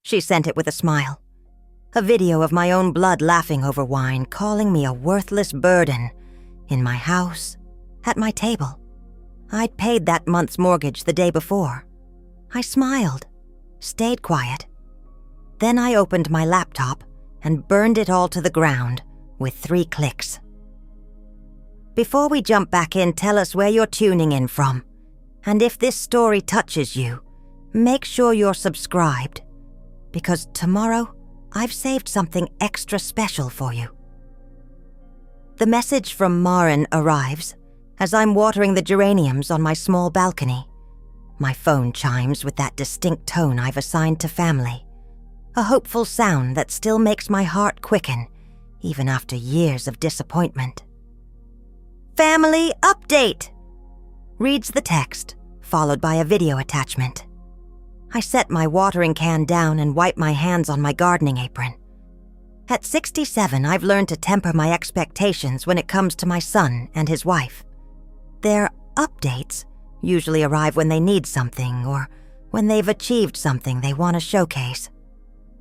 She sent it with a smile. A video of my own blood laughing over wine, calling me a worthless burden. In my house, at my table. I'd paid that month's mortgage the day before. I smiled, stayed quiet. Then I opened my laptop and burned it all to the ground with 3 clicks. Before we jump back in, tell us where you're tuning in from. And if this story touches you, make sure you're subscribed. Because tomorrow, I've saved something extra special for you. The message from Maren arrives as I'm watering the geraniums on my small balcony. My phone chimes with that distinct tone I've assigned to family. A hopeful sound that still makes my heart quicken, even after years of disappointment. Family update! Reads the text, followed by a video attachment. I set my watering can down and wipe my hands on my gardening apron. At 67, I've learned to temper my expectations when it comes to my son and his wife. Their updates usually arrive when they need something or when they've achieved something they want to showcase.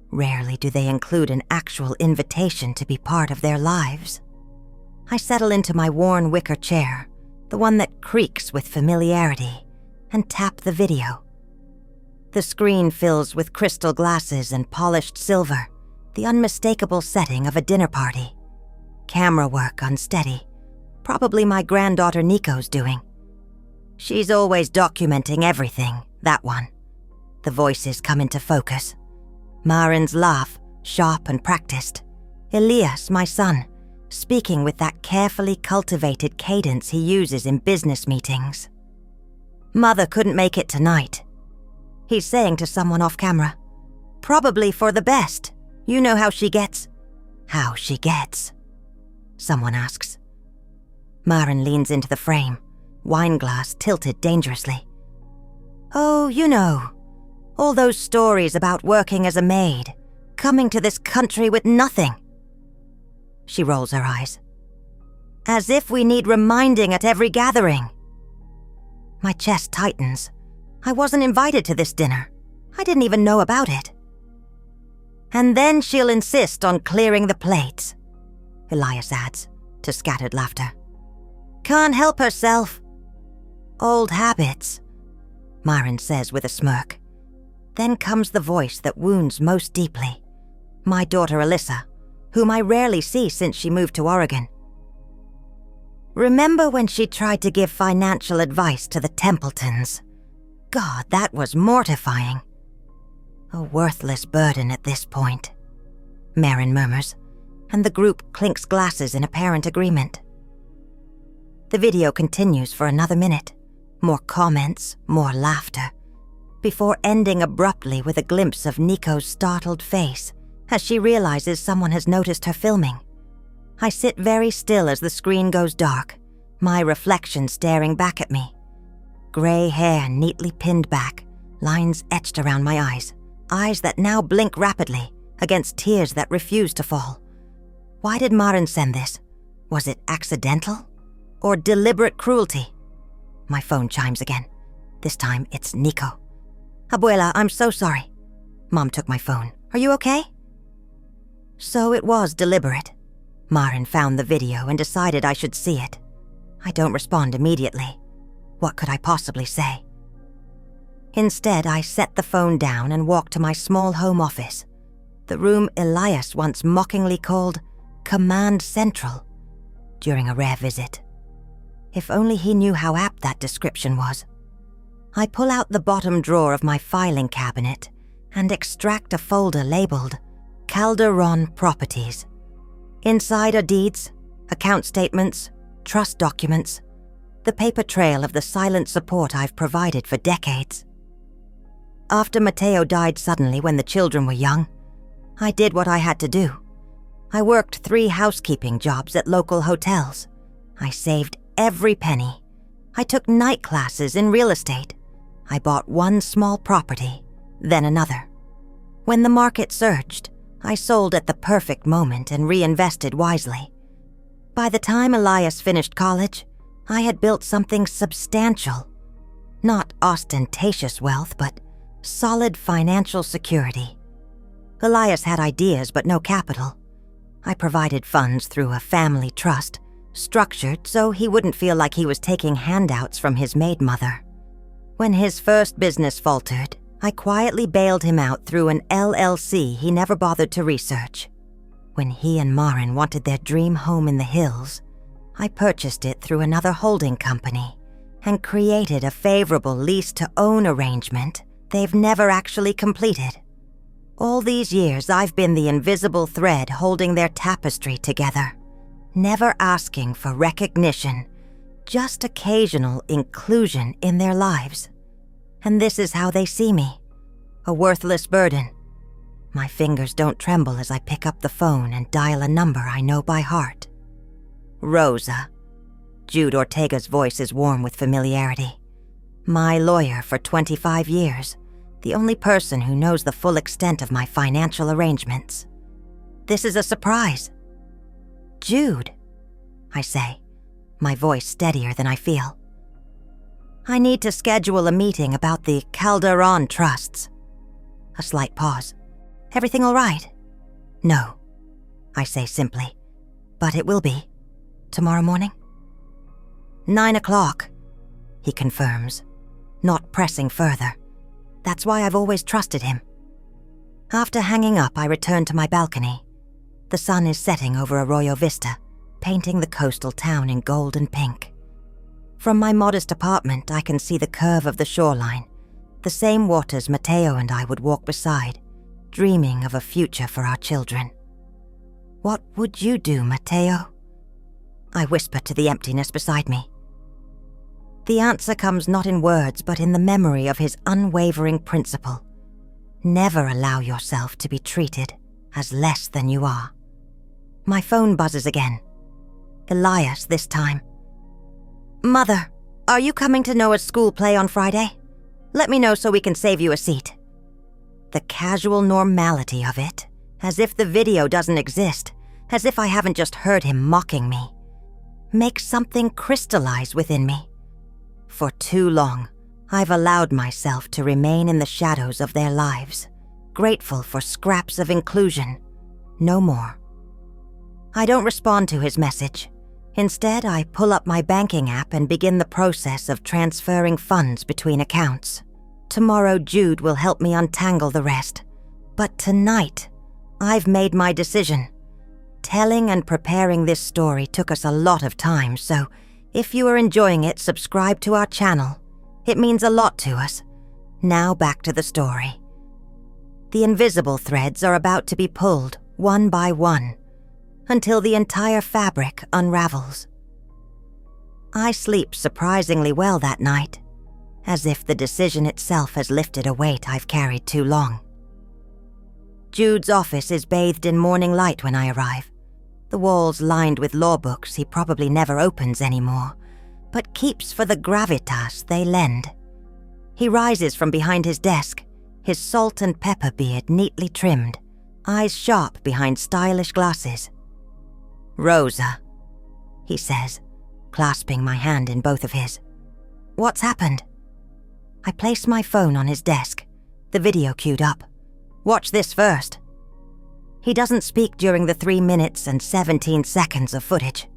Rarely do they include an actual invitation to be part of their lives. I settle into my worn wicker chair, the one that creaks with familiarity, and tap the video. The screen fills with crystal glasses and polished silver, the unmistakable setting of a dinner party. Camera work unsteady. Probably my granddaughter Nico's doing. She's always documenting everything, that one. The voices come into focus. Maren's laugh, sharp and practiced. Elias, my son, speaking with that carefully cultivated cadence he uses in business meetings. Mother couldn't make it tonight. He's saying to someone off camera. Probably for the best. You know how she gets. How she gets? Someone asks. Maren leans into the frame, wine glass tilted dangerously. Oh, you know, all those stories about working as a maid, coming to this country with nothing. She rolls her eyes. As if we need reminding at every gathering. My chest tightens. I wasn't invited to this dinner. I didn't even know about it. And then she'll insist on clearing the plates, Elias adds, to scattered laughter. Can't help herself. Old habits, Maren says with a smirk. Then comes the voice that wounds most deeply. My daughter Alyssa, whom I rarely see since she moved to Oregon. Remember when she tried to give financial advice to the Templetons? God, that was mortifying. A worthless burden at this point, Maren murmurs, and the group clinks glasses in apparent agreement. The video continues for another minute. More comments, more laughter, before ending abruptly with a glimpse of Nico's startled face as she realizes someone has noticed her filming. I sit very still as the screen goes dark, my reflection staring back at me. Gray hair neatly pinned back, lines etched around my eyes that now blink rapidly against tears that refuse to fall. Why did Maren send this? Was it accidental? Or deliberate cruelty? My phone chimes again. This time it's Nico. Abuela, I'm so sorry. Mom took my phone. Are you okay? So it was deliberate. Maren found the video and decided I should see it. I don't respond immediately. What could I possibly say? Instead, I set the phone down and walked to my small home office, the room Elias once mockingly called Command Central during a rare visit. If only he knew how apt that description was. I pull out the bottom drawer of my filing cabinet and extract a folder labeled Calderon Properties. Inside are deeds, account statements, trust documents, the paper trail of the silent support I've provided for decades. After Mateo died suddenly when the children were young, I did what I had to do. I worked 3 housekeeping jobs at local hotels. I saved every penny. I took night classes in real estate. I bought one small property, then another. When the market surged, I sold at the perfect moment and reinvested wisely. By the time Elias finished college, I had built something substantial. Not ostentatious wealth, but solid financial security. Elias had ideas but no capital. I provided funds through a family trust, structured so he wouldn't feel like he was taking handouts from his maid mother. When his first business faltered, I quietly bailed him out through an LLC he never bothered to research. When he and Marin wanted their dream home in the hills, I purchased it through another holding company and created a favorable lease-to-own arrangement they've never actually completed. All these years, I've been the invisible thread holding their tapestry together, never asking for recognition, just occasional inclusion in their lives. And this is how they see me, a worthless burden. My fingers don't tremble as I pick up the phone and dial a number I know by heart. Rosa. Jude Ortega's voice is warm with familiarity. My lawyer for 25 years, the only person who knows the full extent of my financial arrangements. This is a surprise. Jude, I say, my voice steadier than I feel. I need to schedule a meeting about the Calderon trusts. A slight pause. Everything all right? No, I say simply, but it will be. Tomorrow morning? 9 o'clock, he confirms, not pressing further. That's why I've always trusted him. After hanging up, I return to my balcony. The sun is setting over Arroyo Vista, painting the coastal town in gold and pink. From my modest apartment, I can see the curve of the shoreline, the same waters Mateo and I would walk beside, dreaming of a future for our children. What would you do, Mateo? I whisper to the emptiness beside me. The answer comes not in words, but in the memory of his unwavering principle. Never allow yourself to be treated as less than you are. My phone buzzes again. Elias this time. Mother, are you coming to Noah's school play on Friday? Let me know so we can save you a seat. The casual normality of it, as if the video doesn't exist, as if I haven't just heard him mocking me, makes something crystallize within me. For too long, I've allowed myself to remain in the shadows of their lives, grateful for scraps of inclusion. No more. I don't respond to his message. Instead, I pull up my banking app and begin the process of transferring funds between accounts. Tomorrow, Jude will help me untangle the rest. But tonight, I've made my decision. Telling and preparing this story took us a lot of time, so if you are enjoying it, subscribe to our channel. It means a lot to us. Now back to the story. The invisible threads are about to be pulled, one by one, until the entire fabric unravels. I sleep surprisingly well that night, as if the decision itself has lifted a weight I've carried too long. Jude's office is bathed in morning light when I arrive. The walls lined with law books he probably never opens anymore, but keeps for the gravitas they lend. He rises from behind his desk, his salt and pepper beard neatly trimmed, eyes sharp behind stylish glasses. Rosa, he says, clasping my hand in both of his. What's happened? I place my phone on his desk, the video queued up. Watch this first. He doesn't speak during the 3 minutes and 17 seconds of footage.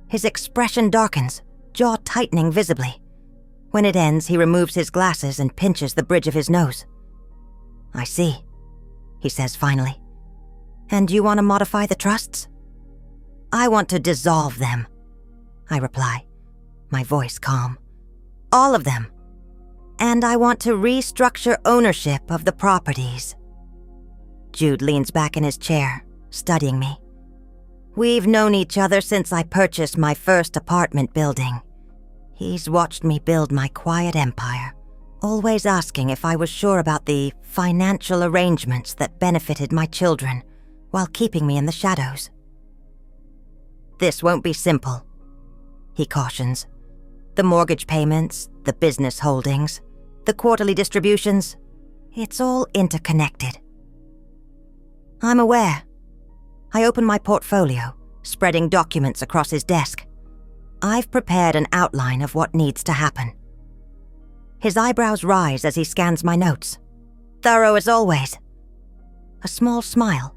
His expression darkens, jaw tightening visibly. When it ends, he removes his glasses and pinches the bridge of his nose. I see, he says finally. And you want to modify the trusts? I want to dissolve them, I reply, my voice calm. All of them. And I want to restructure ownership of the properties. Jude leans back in his chair, studying me. We've known each other since I purchased my first apartment building. He's watched me build my quiet empire, always asking if I was sure about the financial arrangements that benefited my children while keeping me in the shadows. This won't be simple, he cautions. The mortgage payments, the business holdings, the quarterly distributions, it's all interconnected. I'm aware. I open my portfolio, spreading documents across his desk. I've prepared an outline of what needs to happen. His eyebrows rise as he scans my notes. Thorough as always. A small smile.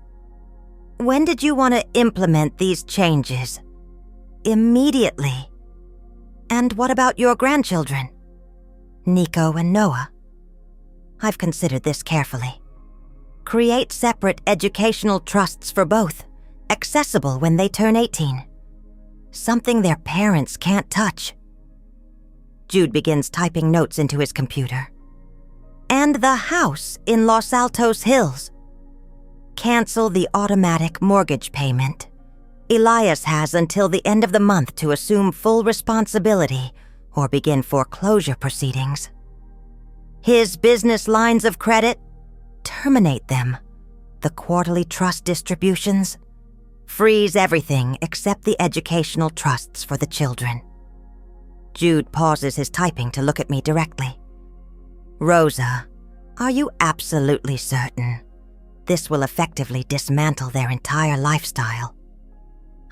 "When did you want to implement these changes?" "Immediately." "And what about your grandchildren?" "Nico and Noah." "I've considered this carefully. Create separate educational trusts for both, accessible when they turn 18. Something their parents can't touch." Jude begins typing notes into his computer. "And the house in Los Altos Hills. Cancel the automatic mortgage payment. Elias has until the end of the month to assume full responsibility or begin foreclosure proceedings. His business lines of credit, terminate them. The quarterly trust distributions, freeze everything except the educational trusts for the children." Jude pauses his typing to look at me directly. "Rosa, are you absolutely certain? This will effectively dismantle their entire lifestyle."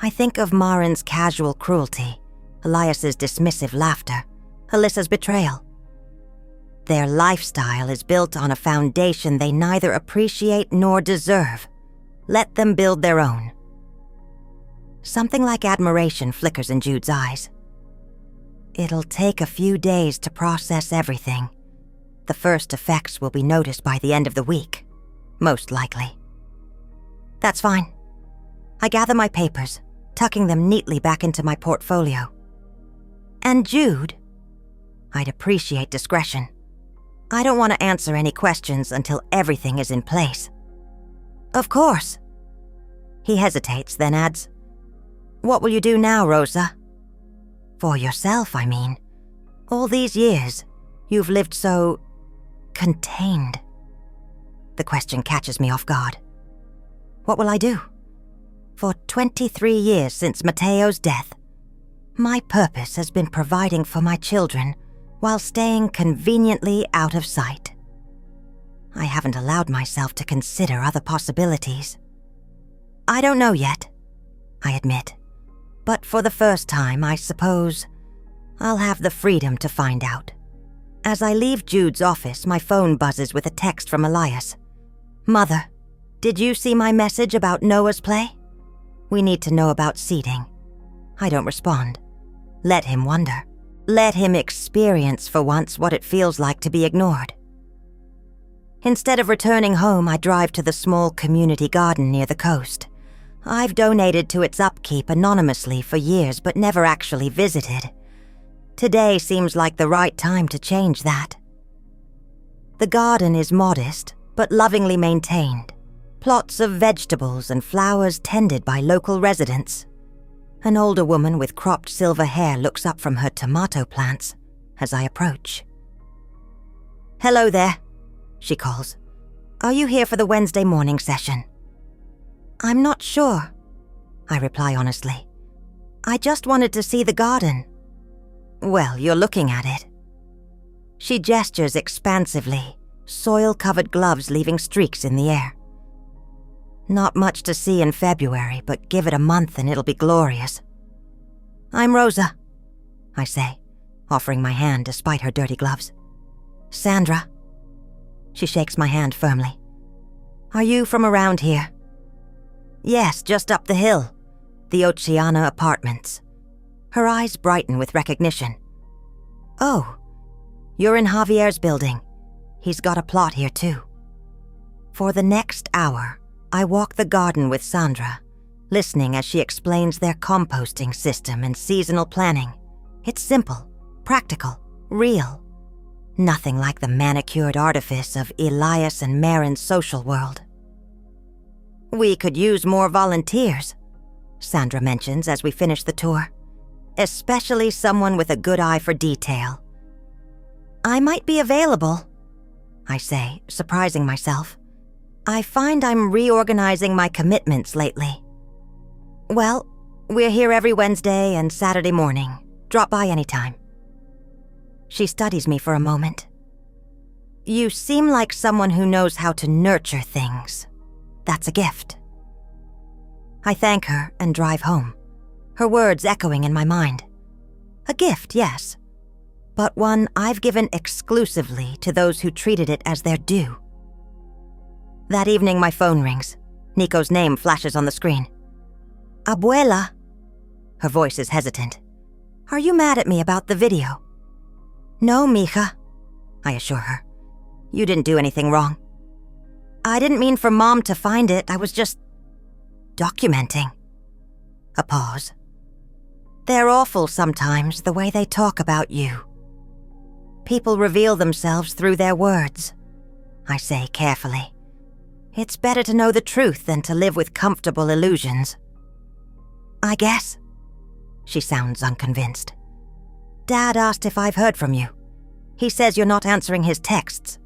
I think of Marin's casual cruelty, Elias's dismissive laughter, Alyssa's betrayal. Their lifestyle is built on a foundation they neither appreciate nor deserve. Let them build their own. Something like admiration flickers in Jude's eyes. "It'll take a few days to process everything. The first effects will be noticed by the end of the week, most likely." "That's fine." I gather my papers, tucking them neatly back into my portfolio. "And Jude?" "I'd appreciate discretion. I don't want to answer any questions until everything is in place." "Of course." He hesitates, then adds, "What will you do now, Rosa?" "For yourself, I mean. All these years, you've lived so contained." The question catches me off guard. "What will I do?" "For 23 years since Mateo's death, my purpose has been providing for my children while staying conveniently out of sight. I haven't allowed myself to consider other possibilities." "I don't know yet," I admit. "But for the first time, I suppose I'll have the freedom to find out." As I leave Jude's office, my phone buzzes with a text from Elias. "Mother, did you see my message about Noah's play? We need to know about seating." I don't respond. Let him wonder. Let him experience for once what it feels like to be ignored. Instead of returning home, I drive to the small community garden near the coast. I've donated to its upkeep anonymously for years but never actually visited. Today seems like the right time to change that. The garden is modest but lovingly maintained. Plots of vegetables and flowers tended by local residents. An older woman with cropped silver hair looks up from her tomato plants as I approach. "Hello there," she calls. "Are you here for the Wednesday morning session?" "I'm not sure," I reply honestly. "I just wanted to see the garden." "Well, you're looking at it." She gestures expansively, soil-covered gloves leaving streaks in the air. "Not much to see in February, but give it a month and it'll be glorious." "I'm Rosa," I say, offering my hand despite her dirty gloves. "Sandra." She shakes my hand firmly. "Are you from around here?" "Yes, just up the hill. The Oceana Apartments." Her eyes brighten with recognition. "Oh, you're in Javier's building. He's got a plot here too." For the next hour, I walk the garden with Sandra, listening as she explains their composting system and seasonal planning. It's simple, practical, real. Nothing like the manicured artifice of Elias and Marin's social world. "We could use more volunteers," Sandra mentions as we finish the tour. "Especially someone with a good eye for detail." "I might be available," I say, surprising myself. I find I'm reorganizing my commitments lately. "Well, we're here every Wednesday and Saturday morning. Drop by anytime." She studies me for a moment. "You seem like someone who knows how to nurture things. That's a gift." I thank her and drive home, her words echoing in my mind. A gift, yes, but one I've given exclusively to those who treated it as their due. That evening my phone rings. Nico's name flashes on the screen. Abuela. Her voice is hesitant. Are you mad at me about the video? No, mija, I assure her. You didn't do anything wrong. I didn't mean for Mom to find it. I was just documenting. A pause. They're awful sometimes, the way they talk about you. People reveal themselves through their words, I say carefully. It's better to know the truth than to live with comfortable illusions. I guess. She sounds unconvinced. Dad asked if I've heard from you. He says you're not answering his texts.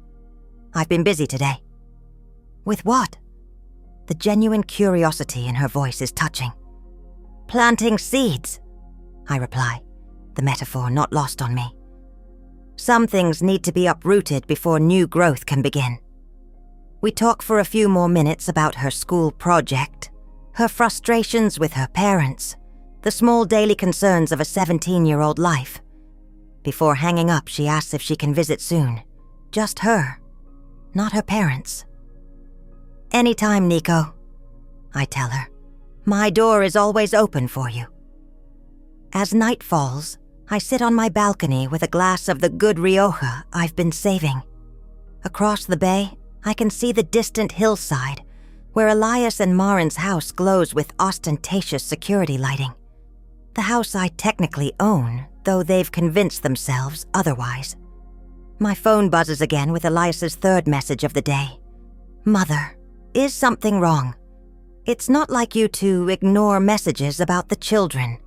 I've been busy today. With what? The genuine curiosity in her voice is touching. Planting seeds, I reply, the metaphor not lost on me. Some things need to be uprooted before new growth can begin. We talk for a few more minutes about her school project, her frustrations with her parents, the small daily concerns of a 17-year-old life. Before hanging up, she asks if she can visit soon. Just her, not her parents. Anytime, Nico, I tell her. My door is always open for you. As night falls, I sit on my balcony with a glass of the good Rioja I've been saving. Across the bay, I can see the distant hillside where Elias and Marin's house glows with ostentatious security lighting. The house I technically own, though they've convinced themselves otherwise. My phone buzzes again with Elias's third message of the day. Mother, is something wrong? It's not like you to ignore messages about the children.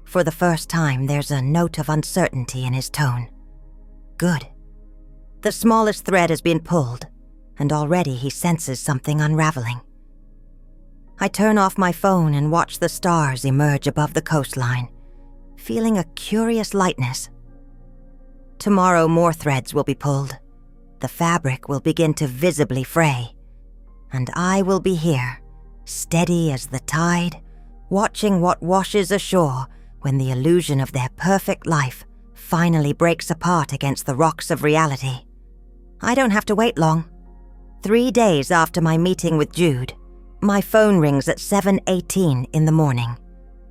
For the first time, there's a note of uncertainty in his tone. Good. The smallest thread has been pulled, and already he senses something unraveling. I turn off my phone and watch the stars emerge above the coastline, feeling a curious lightness. Tomorrow more threads will be pulled. The fabric will begin to visibly fray, and I will be here, steady as the tide, watching what washes ashore when the illusion of their perfect life finally breaks apart against the rocks of reality. I don't have to wait long. 3 days after my meeting with Jude, my phone rings at 7:18 in the morning.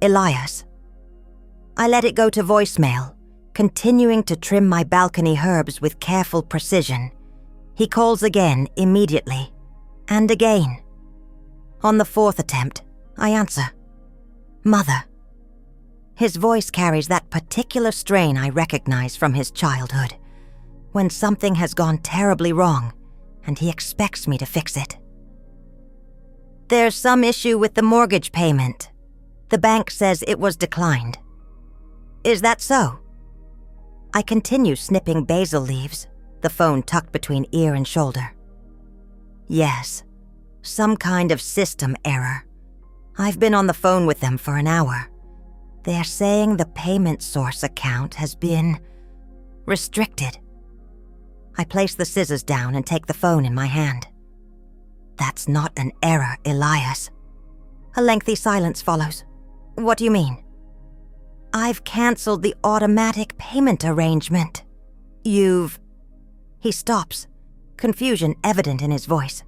Elias. I let it go to voicemail, continuing to trim my balcony herbs with careful precision. He calls again immediately, and again. On the 4th attempt, I answer. Mother. His voice carries that particular strain I recognize from his childhood, when something has gone terribly wrong and he expects me to fix it. There's some issue with the mortgage payment. The bank says it was declined. Is that so? I continue snipping basil leaves, the phone tucked between ear and shoulder. Yes, some kind of system error. I've been on the phone with them for an hour. They're saying the payment source account has been restricted. I place the scissors down and take the phone in my hand. That's not an error, Elias. A lengthy silence follows. What do you mean? I've canceled the automatic payment arrangement. You've... He stops, confusion evident in his voice.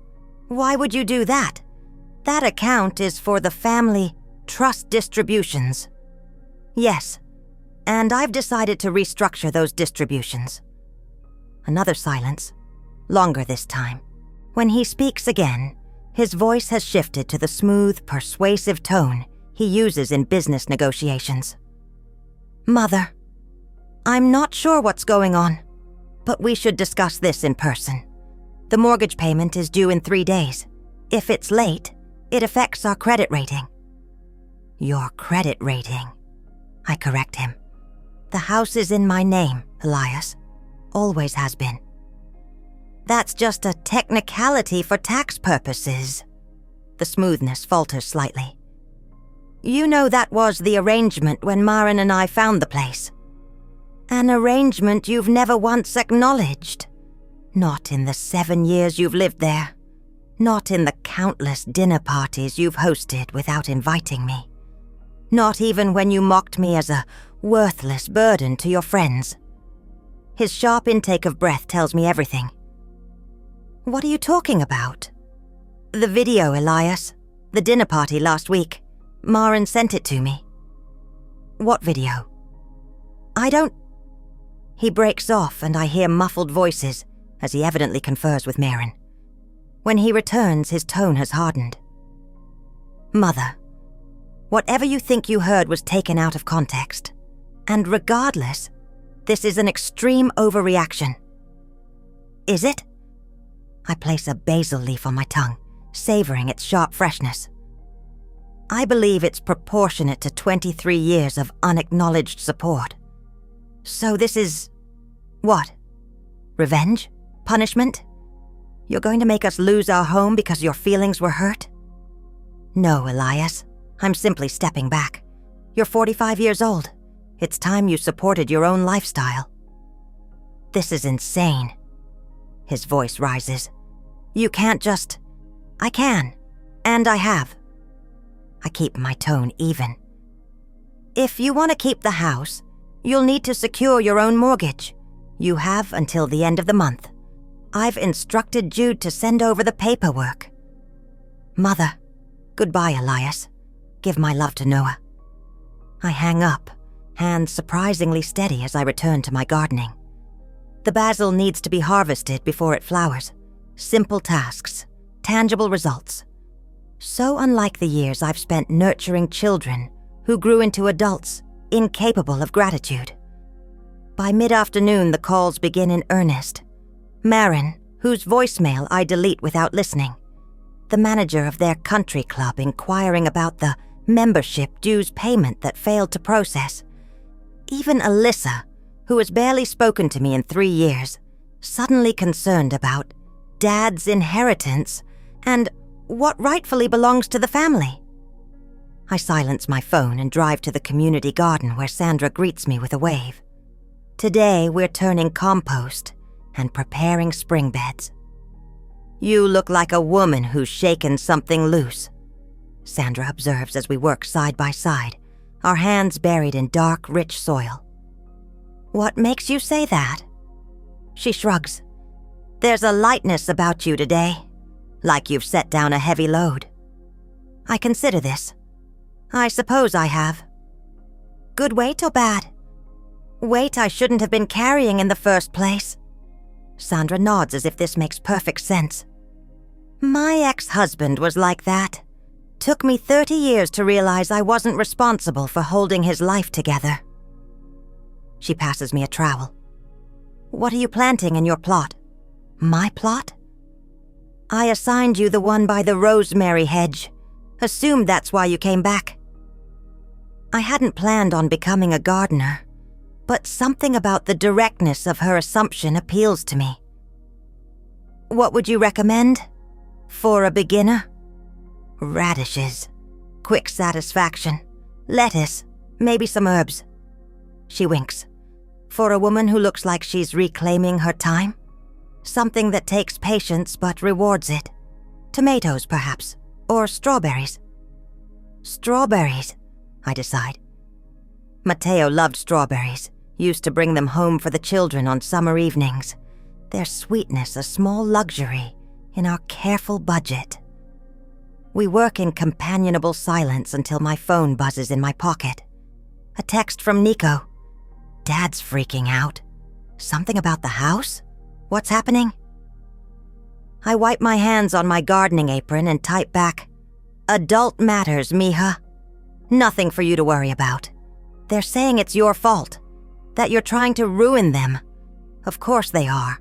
Why would you do that? That account is for the family trust distributions. Yes, and I've decided to restructure those distributions. Another silence, longer this time. When he speaks again, his voice has shifted to the smooth, persuasive tone he uses in business negotiations. Mother, I'm not sure what's going on, but we should discuss this in person. The mortgage payment is due in 3 days. If it's late, it affects our credit rating. Your credit rating, I correct him. The house is in my name, Elias. Always has been. That's just a technicality for tax purposes. The smoothness falters slightly. You know that was the arrangement when Marin and I found the place. An arrangement you've never once acknowledged. Not in the 7 years you've lived there. Not in the countless dinner parties you've hosted without inviting me. Not even when you mocked me as a worthless burden to your friends. His sharp intake of breath tells me everything. What are you talking about? The video, Elias. The dinner party last week. Maren sent it to me. What video? I don't... He breaks off and I hear muffled voices as he evidently confers with Maren. When he returns, his tone has hardened. Mother, whatever you think you heard was taken out of context. And regardless, this is an extreme overreaction. Is it? I place a basil leaf on my tongue, savoring its sharp freshness. I believe it's proportionate to 23 years of unacknowledged support. So this is... what? Revenge? Punishment? You're going to make us lose our home because your feelings were hurt? No, Elias. I'm simply stepping back. You're 45 years old. It's time you supported your own lifestyle. This is insane. His voice rises. You can't just... I can. And I have. I keep my tone even. If you want to keep the house, you'll need to secure your own mortgage. You have until the end of the month. I've instructed Jude to send over the paperwork. Mother, goodbye, Elias. Give my love to Noah. I hang up, hands surprisingly steady as I return to my gardening. The basil needs to be harvested before it flowers. Simple tasks, tangible results. So unlike the years I've spent nurturing children who grew into adults incapable of gratitude. By mid-afternoon, the calls begin in earnest. Maren, whose voicemail I delete without listening. The manager of their country club inquiring about the membership dues payment that failed to process. Even Alyssa, who has barely spoken to me in 3 years, suddenly concerned about Dad's inheritance and what rightfully belongs to the family. I silence my phone and drive to the community garden where Sandra greets me with a wave. Today we're turning compost and preparing spring beds. You look like a woman who's shaken something loose, Sandra observes as we work side by side, our hands buried in dark, rich soil. What makes you say that? She shrugs. There's a lightness about you today, like you've set down a heavy load. I consider this. I suppose I have. Good weight or bad? Weight I shouldn't have been carrying in the first place. Sandra nods as if this makes perfect sense. My ex-husband was like that. Took me 30 years to realize I wasn't responsible for holding his life together. She passes me a trowel. What are you planting in your plot? My plot? I assigned you the one by the rosemary hedge. Assumed that's why you came back. I hadn't planned on becoming a gardener, but something about the directness of her assumption appeals to me. What would you recommend? For a beginner? Radishes. Quick satisfaction. Lettuce. Maybe some herbs. She winks. For a woman who looks like she's reclaiming her time? Something that takes patience but rewards it. Tomatoes, perhaps. Or strawberries. Strawberries, I decide. Mateo loved strawberries. Used to bring them home for the children on summer evenings. Their sweetness a small luxury in our careful budget. We work in companionable silence until my phone buzzes in my pocket. A text from Nico. Dad's freaking out. Something about the house? What's happening? I wipe my hands on my gardening apron and type back, Adult matters, Mija. Nothing for you to worry about. They're saying it's your fault, that you're trying to ruin them. Of course they are.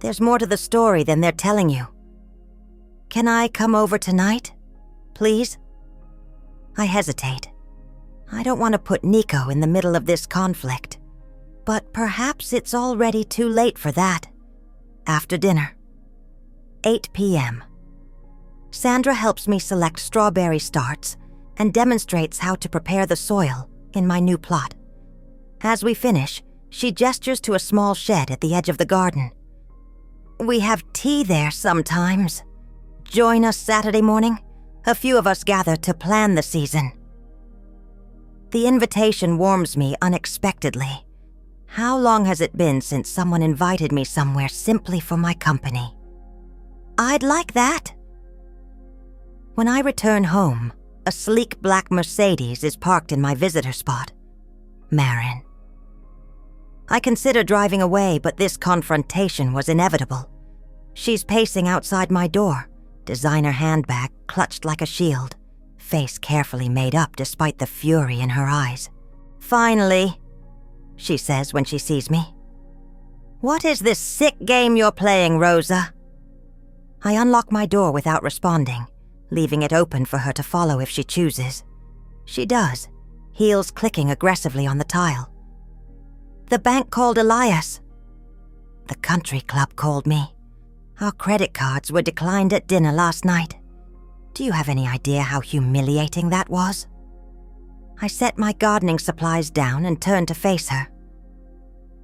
There's more to the story than they're telling you. Can I come over tonight? Please? I hesitate. I don't want to put Nico in the middle of this conflict. But perhaps it's already too late for that. After dinner. 8 p.m. Sandra helps me select strawberry starts and demonstrates how to prepare the soil in my new plot. As we finish, she gestures to a small shed at the edge of the garden. We have tea there sometimes. Join us Saturday morning. A few of us gather to plan the season. The invitation warms me unexpectedly. How long has it been since someone invited me somewhere simply for my company? I'd like that. When I return home, a sleek black Mercedes is parked in my visitor spot. Marin. I consider driving away, but this confrontation was inevitable. She's pacing outside my door, designer handbag clutched like a shield, face carefully made up despite the fury in her eyes. "Finally," she says when she sees me. "What is this sick game you're playing, Rosa?" I unlock my door without responding, leaving it open for her to follow if she chooses. She does, heels clicking aggressively on the tile. "The bank called Elias." "The country club called me. Our credit cards were declined at dinner last night. Do you have any idea how humiliating that was?" I set my gardening supplies down and turn to face her.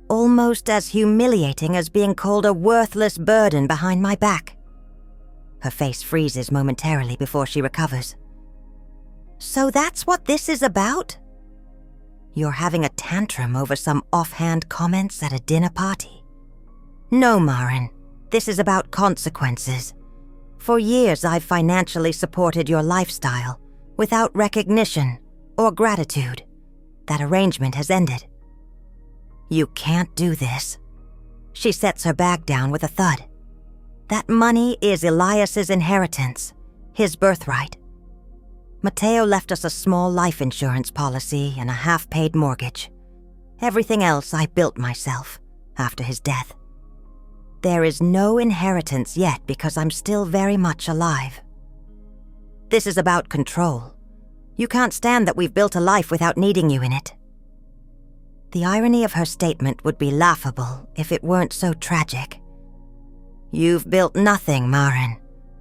"Almost as humiliating as being called a worthless burden behind my back." Her face freezes momentarily before she recovers. "So that's what this is about? You're having a tantrum over some offhand comments at a dinner party?" "No, Marin. This is about consequences. For years I've financially supported your lifestyle without recognition or gratitude. That arrangement has ended." "You can't do this." She sets her bag down with a thud. "That money is Elias's inheritance, his birthright. Mateo left us a small life insurance policy and a half-paid mortgage. Everything else I built myself after his death. There is no inheritance yet because I'm still very much alive. This is about control. You can't stand that we've built a life without needing you in it." The irony of her statement would be laughable if it weren't so tragic. "You've built nothing, Marin.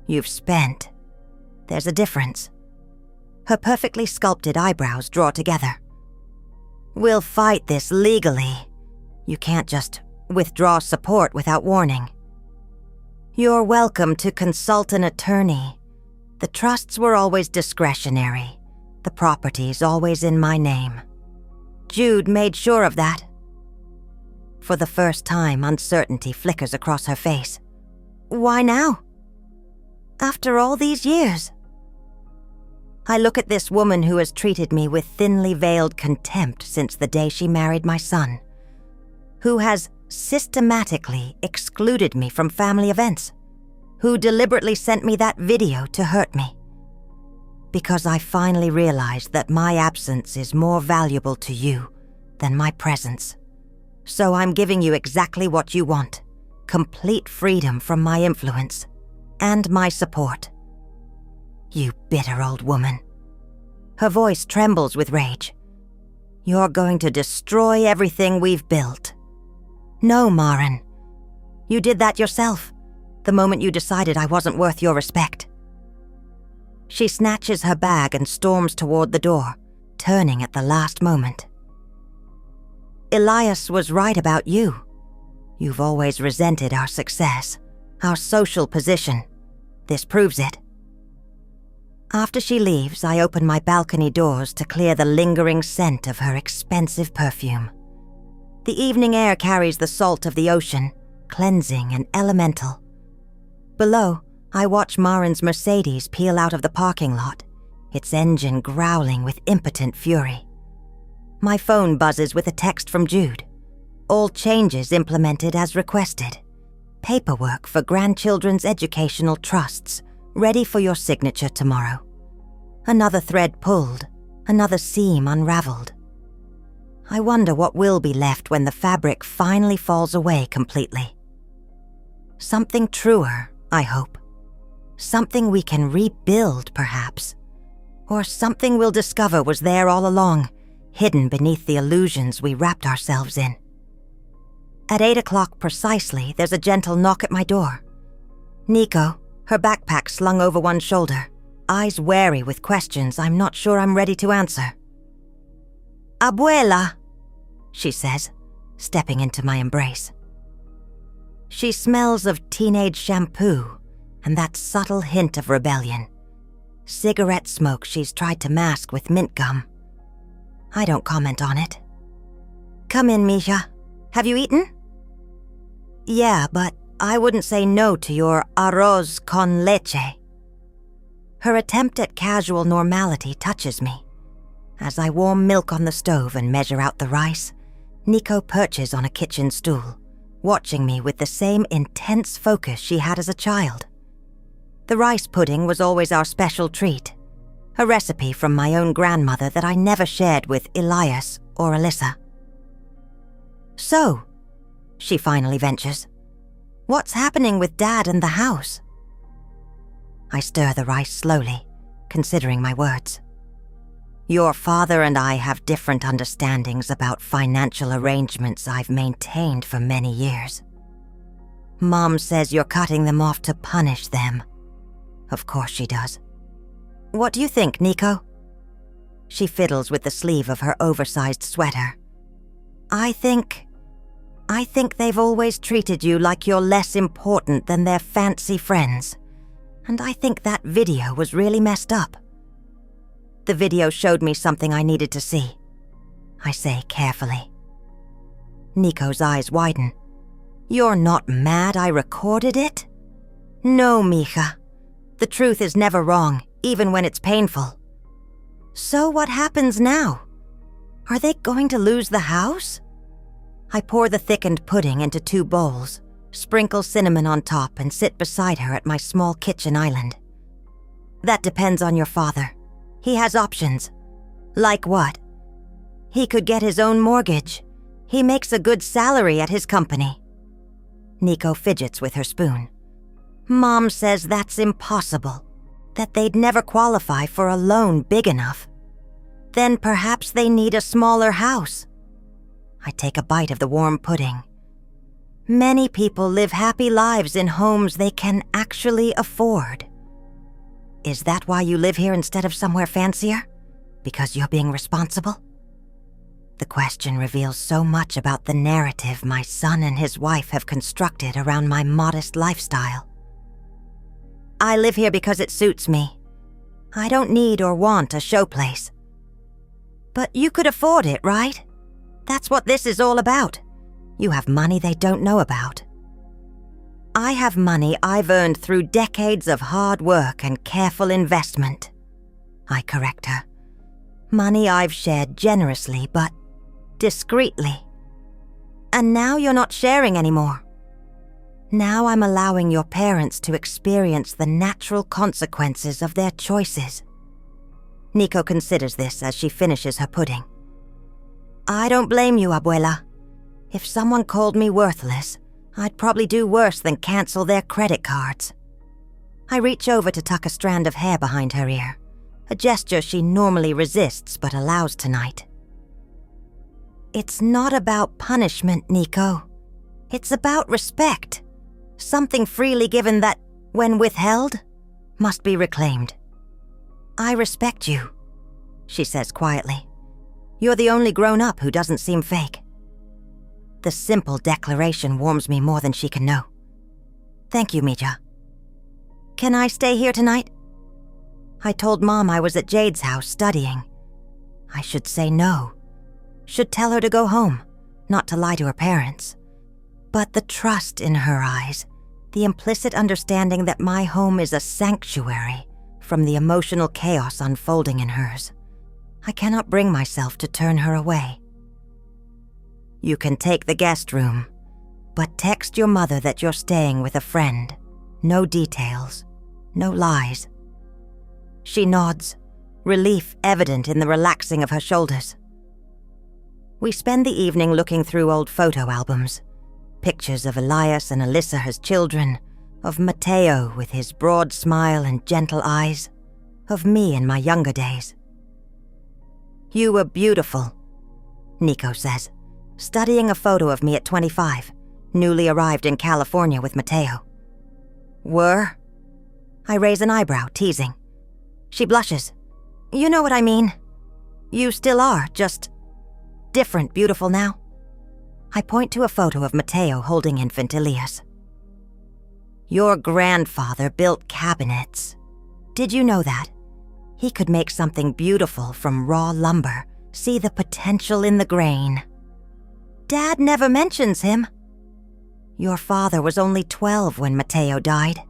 You've spent. There's a difference." Her perfectly sculpted eyebrows draw together. "We'll fight this legally. You can't just withdraw support without warning. You're welcome to consult an attorney. The trusts were always discretionary. The property's always in my name. Jude made sure of that." For the first time, uncertainty flickers across her face. "Why now? After all these years?" I look at this woman who has treated me with thinly veiled contempt since the day she married my son, who has systematically excluded me from family events, who deliberately sent me that video to hurt me. Because I finally realized that my absence is more valuable to you than my presence. So I'm giving you exactly what you want. Complete freedom from my influence and my support. You bitter old woman. Her voice trembles with rage. You're going to destroy everything we've built. No, Marin. You did that yourself, the moment you decided I wasn't worth your respect. She snatches her bag and storms toward the door, turning at the last moment. Elias was right about you. You've always resented our success, our social position. This proves it. After she leaves, I open my balcony doors to clear the lingering scent of her expensive perfume. The evening air carries the salt of the ocean, cleansing and elemental. Below, I watch Marin's Mercedes peel out of the parking lot, its engine growling with impotent fury. My phone buzzes with a text from Jude. All changes implemented as requested. Paperwork for grandchildren's educational trusts, ready for your signature tomorrow. Another thread pulled, another seam unraveled. I wonder what will be left when the fabric finally falls away completely. Something truer, I hope. Something we can rebuild, perhaps. Or something we'll discover was there all along, hidden beneath the illusions we wrapped ourselves in. At 8 o'clock precisely, there's a gentle knock at my door. Nico, her backpack slung over one shoulder, eyes wary with questions I'm not sure I'm ready to answer. Abuela, she says, stepping into my embrace. She smells of teenage shampoo and that subtle hint of rebellion. Cigarette smoke she's tried to mask with mint gum. I don't comment on it. Come in, Misha. Have you eaten? Yeah, but I wouldn't say no to your arroz con leche. Her attempt at casual normality touches me. As I warm milk on the stove and measure out the rice, Nico perches on a kitchen stool, watching me with the same intense focus she had as a child. The rice pudding was always our special treat, a recipe from my own grandmother that I never shared with Elias or Alyssa. "So," she finally ventures, "what's happening with Dad and the house?" I stir the rice slowly, considering my words. "Your father and I have different understandings about financial arrangements I've maintained for many years. Mom says you're cutting them off to punish them. Of course she does. What do you think, Nico?" She fiddles with the sleeve of her oversized sweater. I think they've always treated you like you're less important than their fancy friends. And I think that video was really messed up. The video showed me something I needed to see, I say carefully. Nico's eyes widen. "You're not mad I recorded it?" "No, mija. The truth is never wrong, even when it's painful." "So what happens now? Are they going to lose the house?" I pour the thickened pudding into 2 bowls, sprinkle cinnamon on top, and sit beside her at my small kitchen island. "That depends on your father. He has options." "Like what?" "He could get his own mortgage. He makes a good salary at his company." Nico fidgets with her spoon. "Mom says that's impossible, that they'd never qualify for a loan big enough. Then perhaps they need a smaller house." I take a bite of the warm pudding. "Many people live happy lives in homes they can actually afford." "Is that why you live here instead of somewhere fancier? Because you're being responsible?" The question reveals so much about the narrative my son and his wife have constructed around my modest lifestyle. "I live here because it suits me. I don't need or want a showplace." "But you could afford it, right? That's what this is all about. You have money they don't know about." "I have money I've earned through decades of hard work and careful investment," I correct her. "Money I've shared generously, but discreetly. And now you're not sharing anymore. Now I'm allowing your parents to experience the natural consequences of their choices." Nico considers this as she finishes her pudding. "I don't blame you, Abuela. If someone called me worthless, I'd probably do worse than cancel their credit cards." I reach over to tuck a strand of hair behind her ear, a gesture she normally resists but allows tonight. "It's not about punishment, Nico. It's about respect. Something freely given that, when withheld, must be reclaimed. I respect you," she says quietly. "You're the only grown-up who doesn't seem fake." The simple declaration warms me more than she can know. "Thank you, Mija." "Can I stay here tonight?" I told Mom I was at Jade's house studying. I should say no. Should tell her to go home, not to lie to her parents. But the trust in her eyes, the implicit understanding that my home is a sanctuary from the emotional chaos unfolding in hers, I cannot bring myself to turn her away. "You can take the guest room, but text your mother that you're staying with a friend. No details, no lies." She nods, relief evident in the relaxing of her shoulders. We spend the evening looking through old photo albums. Pictures of Elias and Alyssa as children, of Mateo with his broad smile and gentle eyes, of me in my younger days. "You were beautiful," Nico says, studying a photo of me at 25, newly arrived in California with Mateo. "Were?" I raise an eyebrow, teasing. She blushes. "You know what I mean. You still are, just different beautiful now." I point to a photo of Mateo holding infant Elias. "Your grandfather built cabinets. Did you know that? He could make something beautiful from raw lumber, see the potential in the grain." "Dad never mentions him." "Your father was only 12 when Mateo died.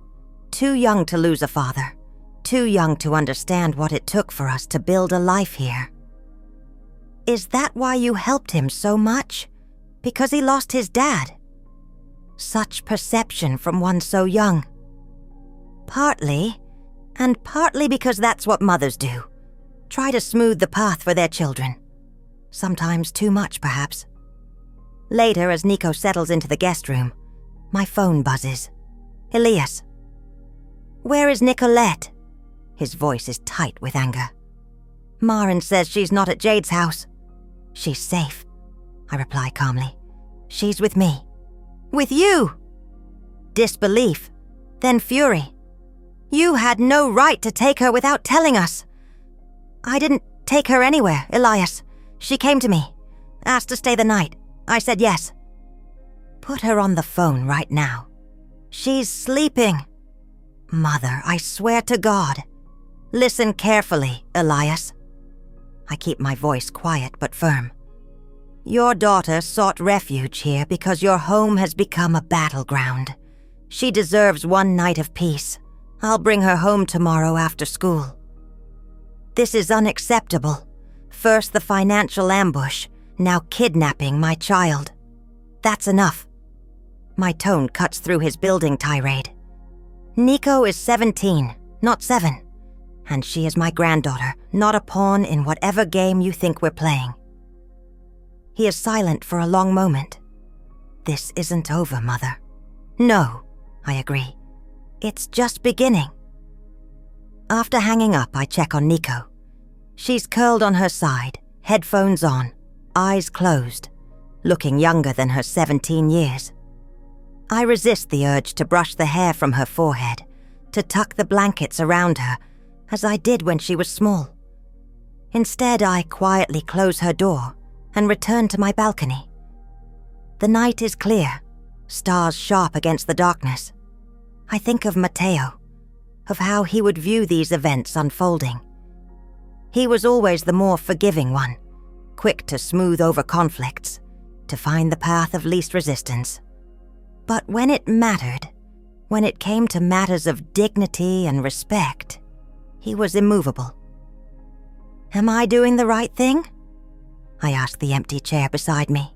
Too young to lose a father. Too young to understand what it took for us to build a life here. Is that why you helped him so much? Because he lost his dad? Such perception from one so young. Partly, and partly because that's what mothers do. Try to smooth the path for their children. Sometimes too much, perhaps. Later, as Nico settles into the guest room, my phone buzzes. Elias. Where is Nicolette? His voice is tight with anger. Maren says she's not at Jade's house. She's safe, I reply calmly. She's with me. With you? Disbelief, then fury. You had no right to take her without telling us. I didn't take her anywhere, Elias. She came to me, asked to stay the night. I said yes. Put her on the phone right now. She's sleeping. Mother, I swear to God. Listen carefully, Elias. I keep my voice quiet but firm. Your daughter sought refuge here because your home has become a battleground. She deserves one night of peace. I'll bring her home tomorrow after school. This is unacceptable. First the financial ambush, now kidnapping my child. That's enough. My tone cuts through his building tirade. Nico is 17, not 7. And she is my granddaughter, not a pawn in whatever game you think we're playing. He is silent for a long moment. This isn't over, Mother. No, I agree. It's just beginning. After hanging up, I check on Nico. She's curled on her side, headphones on, eyes closed, looking younger than her 17 years. I resist the urge to brush the hair from her forehead, to tuck the blankets around her, as I did when she was small. Instead, I quietly close her door and return to my balcony. The night is clear, stars sharp against the darkness. I think of Mateo, of how he would view these events unfolding. He was always the more forgiving one, quick to smooth over conflicts, to find the path of least resistance. But when it mattered, when it came to matters of dignity and respect, he was immovable. Am I doing the right thing? I ask the empty chair beside me,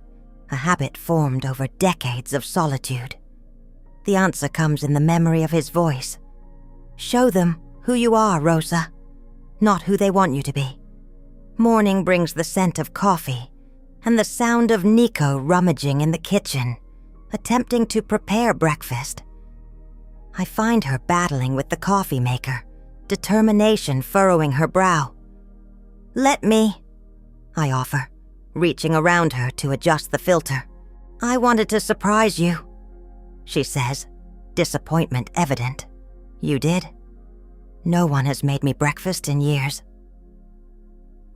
a habit formed over decades of solitude. The answer comes in the memory of his voice. Show them who you are, Rosa, not who they want you to be. Morning brings the scent of coffee and the sound of Nico rummaging in the kitchen, attempting to prepare breakfast. I find her battling with the coffee maker, determination furrowing her brow. Let me, I offer, reaching around her to adjust the filter. I wanted to surprise you, she says, disappointment evident. You did? No one has made me breakfast in years.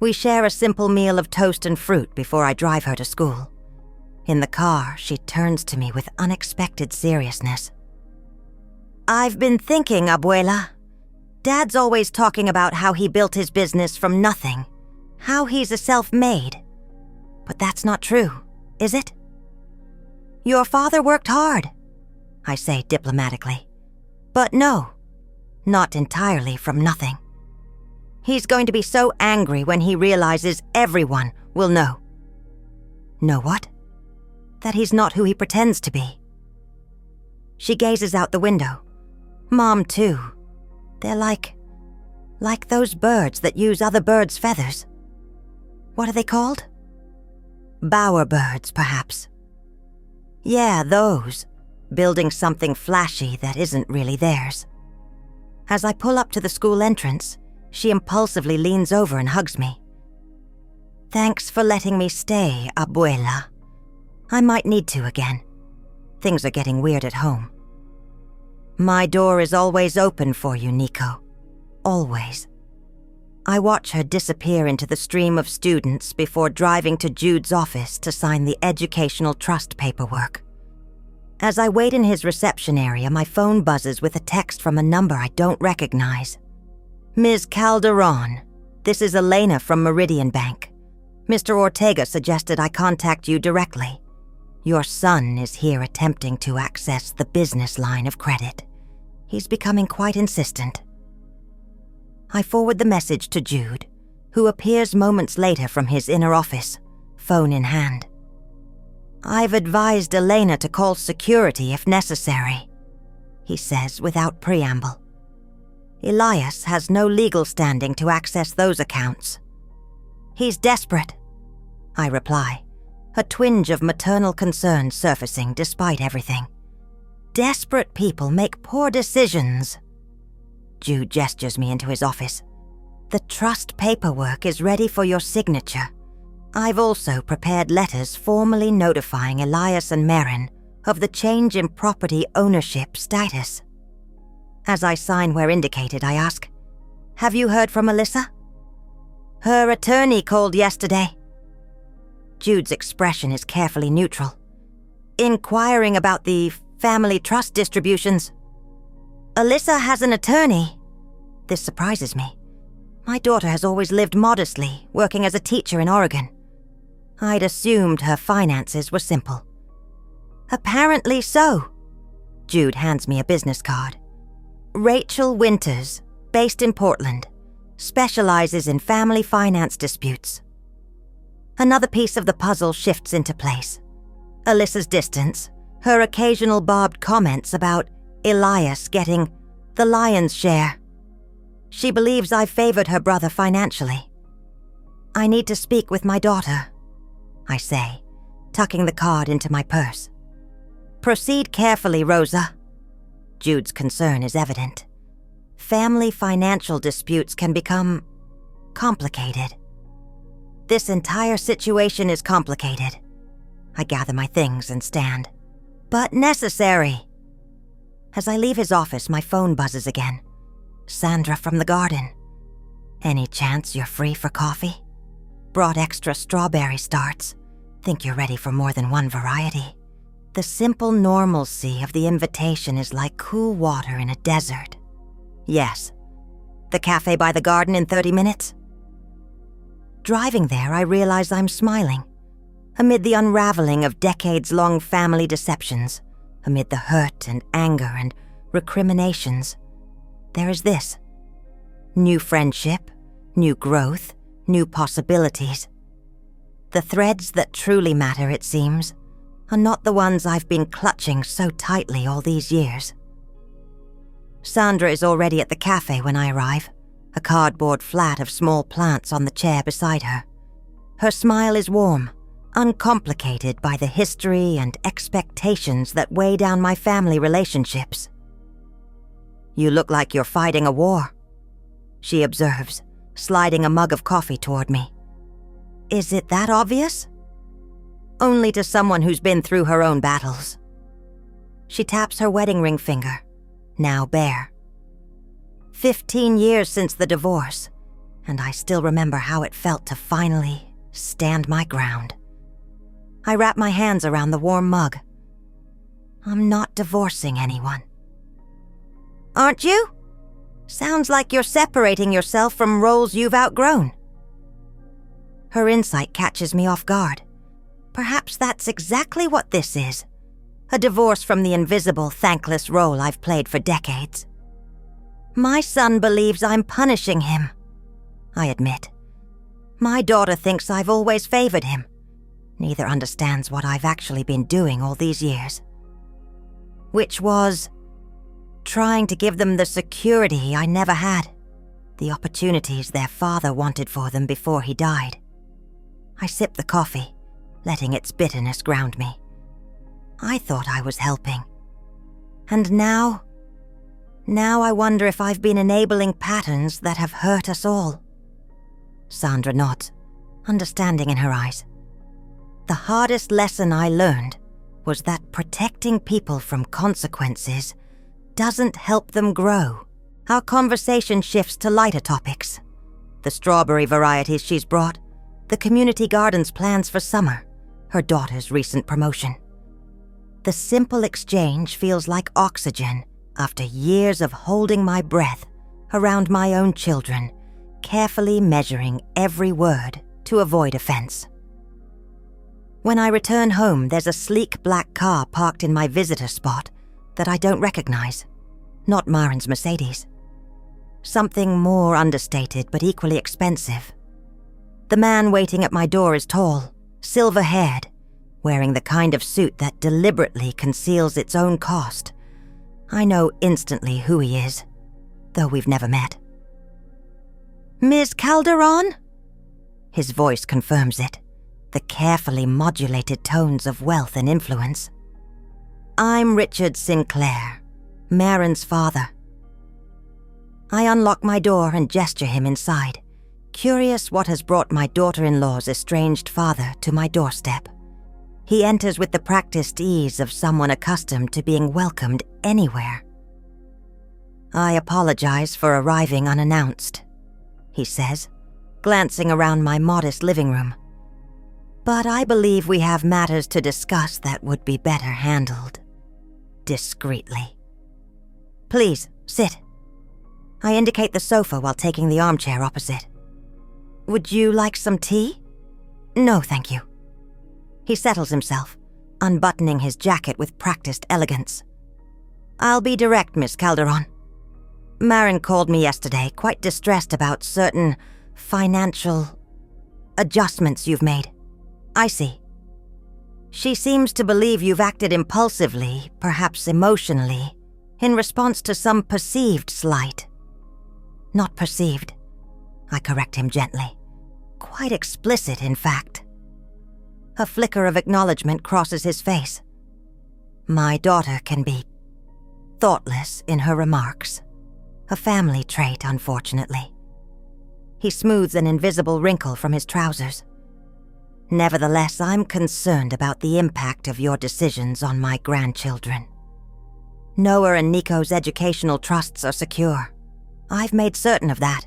We share a simple meal of toast and fruit before I drive her to school. In the car, she turns to me with unexpected seriousness. I've been thinking, Abuela. Dad's always talking about how he built his business from nothing, how he's a self-made. But that's not true, is it? Your father worked hard, I say diplomatically. But no, not entirely from nothing. He's going to be so angry when he realizes everyone will know. Know what? That he's not who he pretends to be. She gazes out the window. Mom, too. They're like those birds that use other birds' feathers. What are they called? Bowerbirds, perhaps. Yeah, those. Building something flashy that isn't really theirs. As I pull up to the school entrance, she impulsively leans over and hugs me. Thanks for letting me stay, Abuela. I might need to again. Things are getting weird at home. My door is always open for you, Nico. Always. I watch her disappear into the stream of students before driving to Jude's office to sign the educational trust paperwork. As I wait in his reception area, my phone buzzes with a text from a number I don't recognize. Ms. Calderon, this is Elena from Meridian Bank. Mr. Ortega suggested I contact you directly. Your son is here attempting to access the business line of credit. He's becoming quite insistent. I forward the message to Jude, who appears moments later from his inner office, phone in hand. "I've advised Elena to call security if necessary," he says without preamble. "Elias has no legal standing to access those accounts." "He's desperate," I reply, a twinge of maternal concern surfacing despite everything. "Desperate people make poor decisions." Jude gestures me into his office. "The trust paperwork is ready for your signature. I've also prepared letters formally notifying Elias and Marin of the change in property ownership status." As I sign where indicated, I ask, "Have you heard from Alyssa?" "Her attorney called yesterday." Jude's expression is carefully neutral. "Inquiring about the family trust distributions." "Alyssa has an attorney?" This surprises me. My daughter has always lived modestly, working as a teacher in Oregon. I'd assumed her finances were simple. "Apparently so." Jude hands me a business card. "Rachel Winters, based in Portland, specializes in family finance disputes." Another piece of the puzzle shifts into place. Alyssa's distance, her occasional barbed comments about Elias getting the lion's share. She believes I've favored her brother financially. "I need to speak with my daughter," I say, tucking the card into my purse. "Proceed carefully, Rosa." Jude's concern is evident. Family financial disputes can become complicated. This entire situation is complicated. I gather my things and stand. "But necessary." As I leave his office, my phone buzzes again. Sandra from the garden. "Any chance you're free for coffee? Brought extra strawberry starts. Think you're ready for more than one variety." The simple normalcy of the invitation is like cool water in a desert. "Yes. The cafe by the garden in 30 minutes? Driving there, I realize I'm smiling. Amid the unraveling of decades-long family deceptions, amid the hurt and anger and recriminations, there is this. New friendship, new growth, new possibilities. The threads that truly matter, it seems, are not the ones I've been clutching so tightly all these years. Sandra is already at the cafe when I arrive, a cardboard flat of small plants on the chair beside her. Her smile is warm, uncomplicated by the history and expectations that weigh down my family relationships. "You look like you're fighting a war," she observes, sliding a mug of coffee toward me. "Is it that obvious?" "Only to someone who's been through her own battles." She taps her wedding ring finger, now bare. 15 years since the divorce, and I still remember how it felt to finally stand my ground. I wrap my hands around the warm mug. "I'm not divorcing anyone." "Aren't you? Sounds like you're separating yourself from roles you've outgrown." Her insight catches me off guard. Perhaps that's exactly what this is. A divorce from the invisible, thankless role I've played for decades. "My son believes I'm punishing him," I admit. "My daughter thinks I've always favored him. Neither understands what I've actually been doing all these years. Which was trying to give them the security I never had, the opportunities their father wanted for them before he died." I sip the coffee, letting its bitterness ground me. I thought I was helping. And now I wonder if I've been enabling patterns that have hurt us all. Sandra nods, understanding in her eyes. "The hardest lesson I learned was that protecting people from consequences doesn't help them grow." Our conversation shifts to lighter topics. The strawberry varieties she's brought, the community garden's plans for summer, her daughter's recent promotion. The simple exchange feels like oxygen after years of holding my breath around my own children, carefully measuring every word to avoid offense. When I return home, there's a sleek black car parked in my visitor spot that I don't recognize. Not Marin's Mercedes. Something more understated but equally expensive. The man waiting at my door is tall, silver-haired, wearing the kind of suit that deliberately conceals its own cost. I know instantly who he is, though we've never met. "Miss Calderon?" His voice confirms it, the carefully modulated tones of wealth and influence. "I'm Richard Sinclair, Marin's father." I unlock my door and gesture him inside, curious what has brought my daughter-in-law's estranged father to my doorstep. He enters with the practiced ease of someone accustomed to being welcomed anywhere. "I apologize for arriving unannounced," he says, glancing around my modest living room. "But I believe we have matters to discuss that would be better handled discreetly. Please, sit." I indicate the sofa while taking the armchair opposite. "Would you like some tea?" "No, thank you." He settles himself, unbuttoning his jacket with practiced elegance. "I'll be direct, Miss Calderon. Marin called me yesterday, quite distressed about certain financial adjustments you've made." "I see." "She seems to believe you've acted impulsively, perhaps emotionally, in response to some perceived slight." "Not perceived," I correct him gently. "Quite explicit, in fact." A flicker of acknowledgement crosses his face. My daughter can be thoughtless in her remarks. A family trait, unfortunately. He smooths an invisible wrinkle from his trousers. "Nevertheless, I'm concerned about the impact of your decisions on my grandchildren. Noah and Nico's educational trusts are secure. I've made certain of that."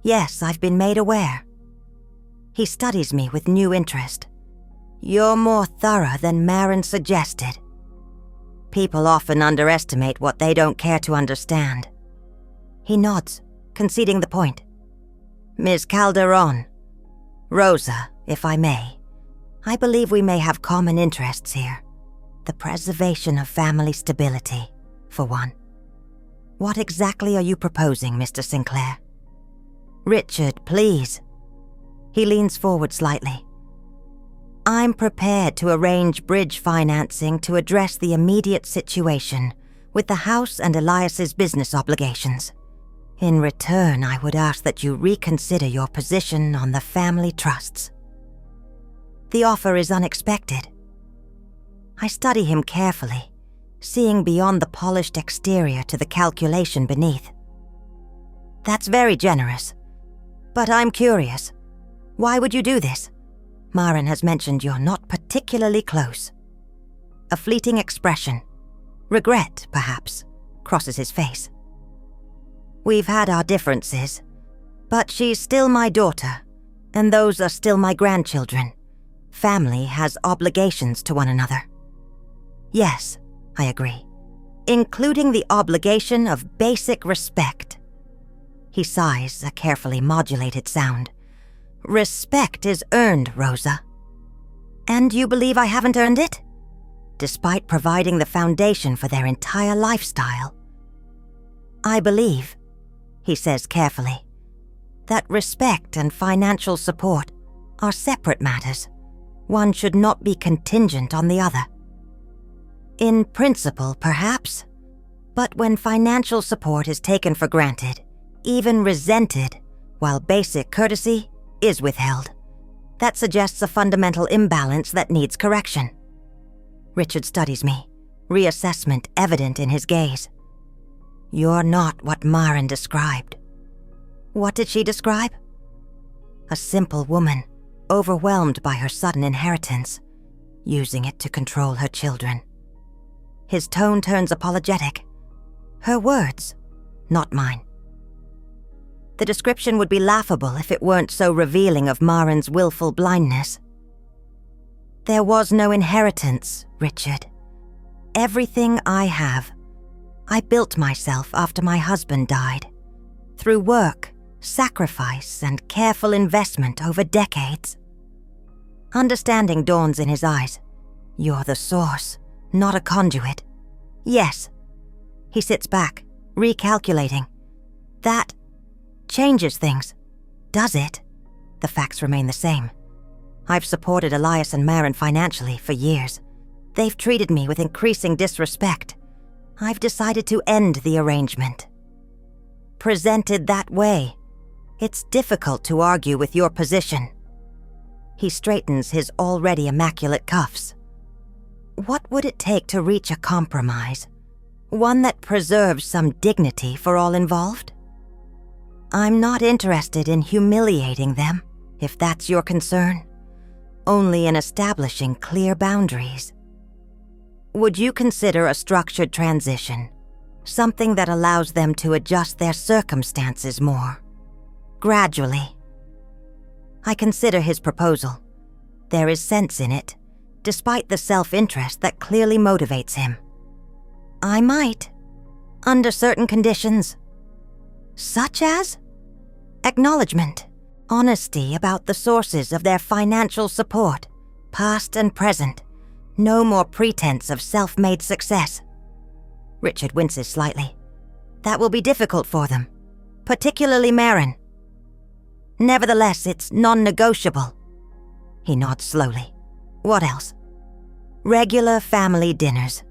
"Yes, I've been made aware." He studies me with new interest. "You're more thorough than Marin suggested. People often underestimate what they don't care to understand." He nods, conceding the point. "Ms. Calderon, Rosa, if I may, I believe we may have common interests here. The preservation of family stability, for one." "What exactly are you proposing, Mr. Sinclair?" "Richard, please." He leans forward slightly. "I'm prepared to arrange bridge financing to address the immediate situation with the house and Elias's business obligations. In return, I would ask that you reconsider your position on the family trusts." The offer is unexpected. I study him carefully, seeing beyond the polished exterior to the calculation beneath. "That's very generous. But I'm curious. Why would you do this? Marin has mentioned you're not particularly close." A fleeting expression, regret perhaps, crosses his face. "We've had our differences, but she's still my daughter, and those are still my grandchildren. Family has obligations to one another." "Yes," I agree, "including the obligation of basic respect." He sighs, a carefully modulated sound. "Respect is earned, Rosa." "And you believe I haven't earned it?" "Despite providing the foundation for their entire lifestyle." "I believe," he says carefully, "that respect and financial support are separate matters. One should not be contingent on the other." "In principle, perhaps. But when financial support is taken for granted, even resented, while basic courtesy is withheld, that suggests a fundamental imbalance that needs correction." Richard studies me, reassessment evident in his gaze. "You're not what Marin described." "What did she describe?" "A simple woman, overwhelmed by her sudden inheritance, using it to control her children." His tone turns apologetic. "Her words, not mine." The description would be laughable if it weren't so revealing of Marin's willful blindness. "There was no inheritance, Richard. Everything I have, I built myself after my husband died, through work, sacrifice, and careful investment over decades." Understanding dawns in his eyes. "You're the source, not a conduit." "Yes." He sits back, recalculating. That changes things, does it? The facts remain the same. I've supported Elias and Maren financially for years. They've treated me with increasing disrespect. I've decided to end the arrangement. Presented that way, it's difficult to argue with your position. He straightens his already immaculate cuffs. What would it take to reach a compromise? One that preserves some dignity for all involved? I'm not interested in humiliating them, if that's your concern. Only in establishing clear boundaries. Would you consider a structured transition, something that allows them to adjust their circumstances more, gradually? I consider his proposal. There is sense in it, despite the self-interest that clearly motivates him. I might, under certain conditions. Such as? Acknowledgement, honesty about the sources of their financial support, past and present. No more pretense of self-made success. Richard winces slightly. That will be difficult for them, particularly Maren. Nevertheless, it's non-negotiable. He nods slowly. What else? Regular family dinners.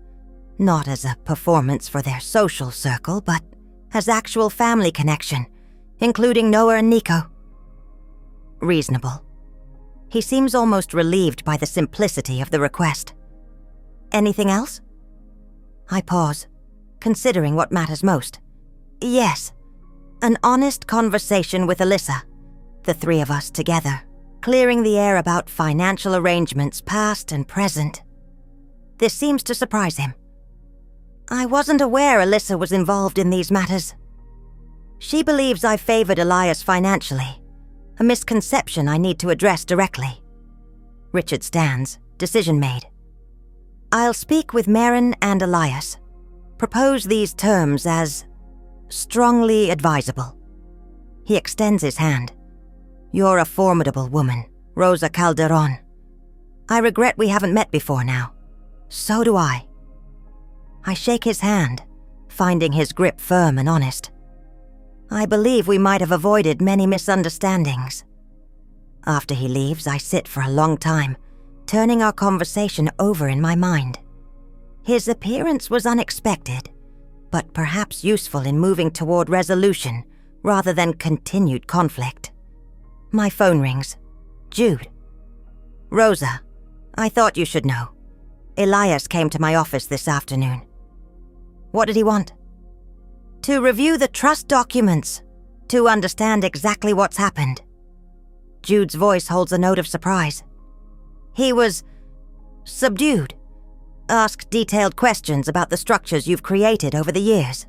Not as a performance for their social circle, but as actual family connection, including Noah and Nico. Reasonable. He seems almost relieved by the simplicity of the request. Anything else? I pause, considering what matters most. Yes, an honest conversation with Alyssa, the three of us together, clearing the air about financial arrangements past and present. This seems to surprise him. I wasn't aware Alyssa was involved in these matters. She believes I favored Elias financially, a misconception I need to address directly. Richard stands, decision made. I'll speak with Maren and Elias. Propose these terms as strongly advisable. He extends his hand. You're a formidable woman, Rosa Calderon. I regret we haven't met before now. So do I. I shake his hand, finding his grip firm and honest. I believe we might have avoided many misunderstandings. After he leaves, I sit for a long time, turning our conversation over in my mind. His appearance was unexpected, but perhaps useful in moving toward resolution rather than continued conflict. My phone rings. Jude. Rosa, I thought you should know. Elias came to my office this afternoon. What did he want? To review the trust documents, to understand exactly what's happened. Jude's voice holds a note of surprise. He was subdued. Asked detailed questions about the structures you've created over the years.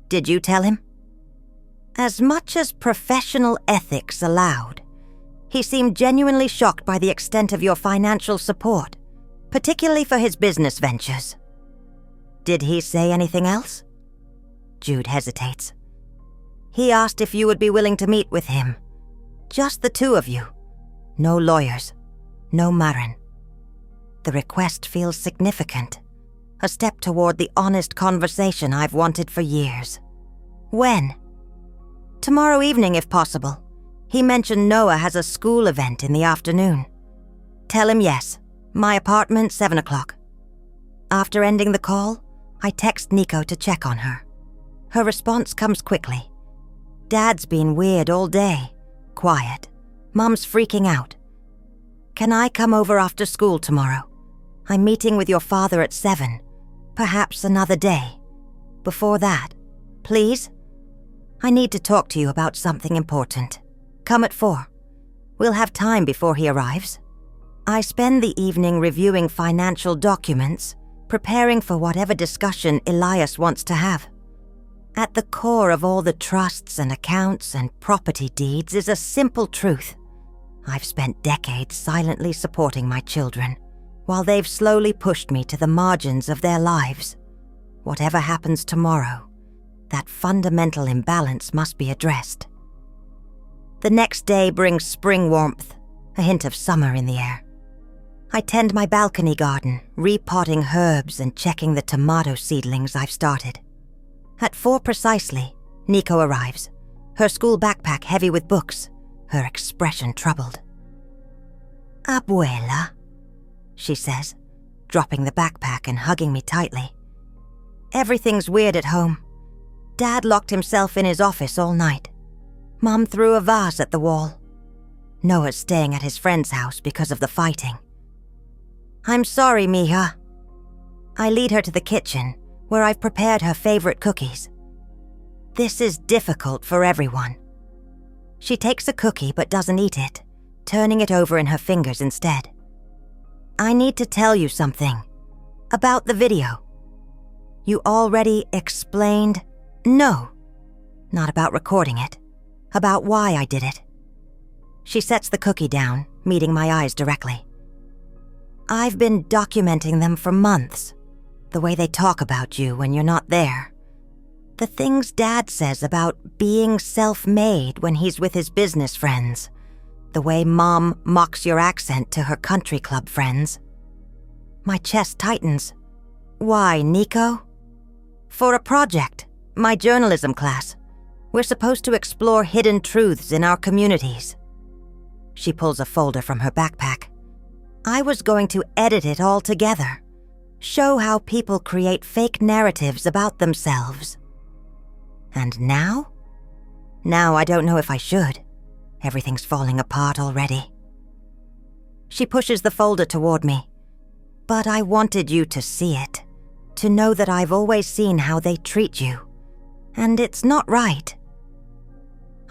Did you tell him? As much as professional ethics allowed, he seemed genuinely shocked by the extent of your financial support, particularly for his business ventures. Did he say anything else? Jude hesitates. He asked if you would be willing to meet with him. Just the two of you. No lawyers. No Maren. The request feels significant. A step toward the honest conversation I've wanted for years. When? Tomorrow evening, if possible. He mentioned Noah has a school event in the afternoon. Tell him yes. My apartment, 7 o'clock. After ending the call, I text Nico to check on her. Her response comes quickly. Dad's been weird all day. Quiet. Mom's freaking out. Can I come over after school tomorrow? I'm meeting with your father at 7. Perhaps another day. Before that, please? I need to talk to you about something important. Come at 4. We'll have time before he arrives. I spend the evening reviewing financial documents, preparing for whatever discussion Elias wants to have. At the core of all the trusts and accounts and property deeds is a simple truth. I've spent decades silently supporting my children, while they've slowly pushed me to the margins of their lives. Whatever happens tomorrow, that fundamental imbalance must be addressed. The next day brings spring warmth, a hint of summer in the air. I tend my balcony garden, repotting herbs and checking the tomato seedlings I've started. At 4 precisely, Nico arrives, her school backpack heavy with books, her expression troubled. "Abuela," she says, dropping the backpack and hugging me tightly. "Everything's weird at home. Dad locked himself in his office all night. Mom threw a vase at the wall. Noah's staying at his friend's house because of the fighting. I'm sorry, mija." I lead her to the kitchen, where I've prepared her favorite cookies. This is difficult for everyone. She takes a cookie but doesn't eat it, turning it over in her fingers instead. "I need to tell you something. About the video. You already explained—" "No. Not about recording it. About why I did it." She sets the cookie down, meeting my eyes directly. "I've been documenting them for months. The way they talk about you when you're not there. The things Dad says about being self-made when he's with his business friends. The way Mom mocks your accent to her country club friends." My chest tightens. "Why, Nico?" "For a project, my journalism class. We're supposed to explore hidden truths in our communities." She pulls a folder from her backpack. "I was going to edit it all together. Show how people create fake narratives about themselves. And now? Now I don't know if I should. Everything's falling apart already." She pushes the folder toward me. "But I wanted you to see it, to know that I've always seen how they treat you. And it's not right."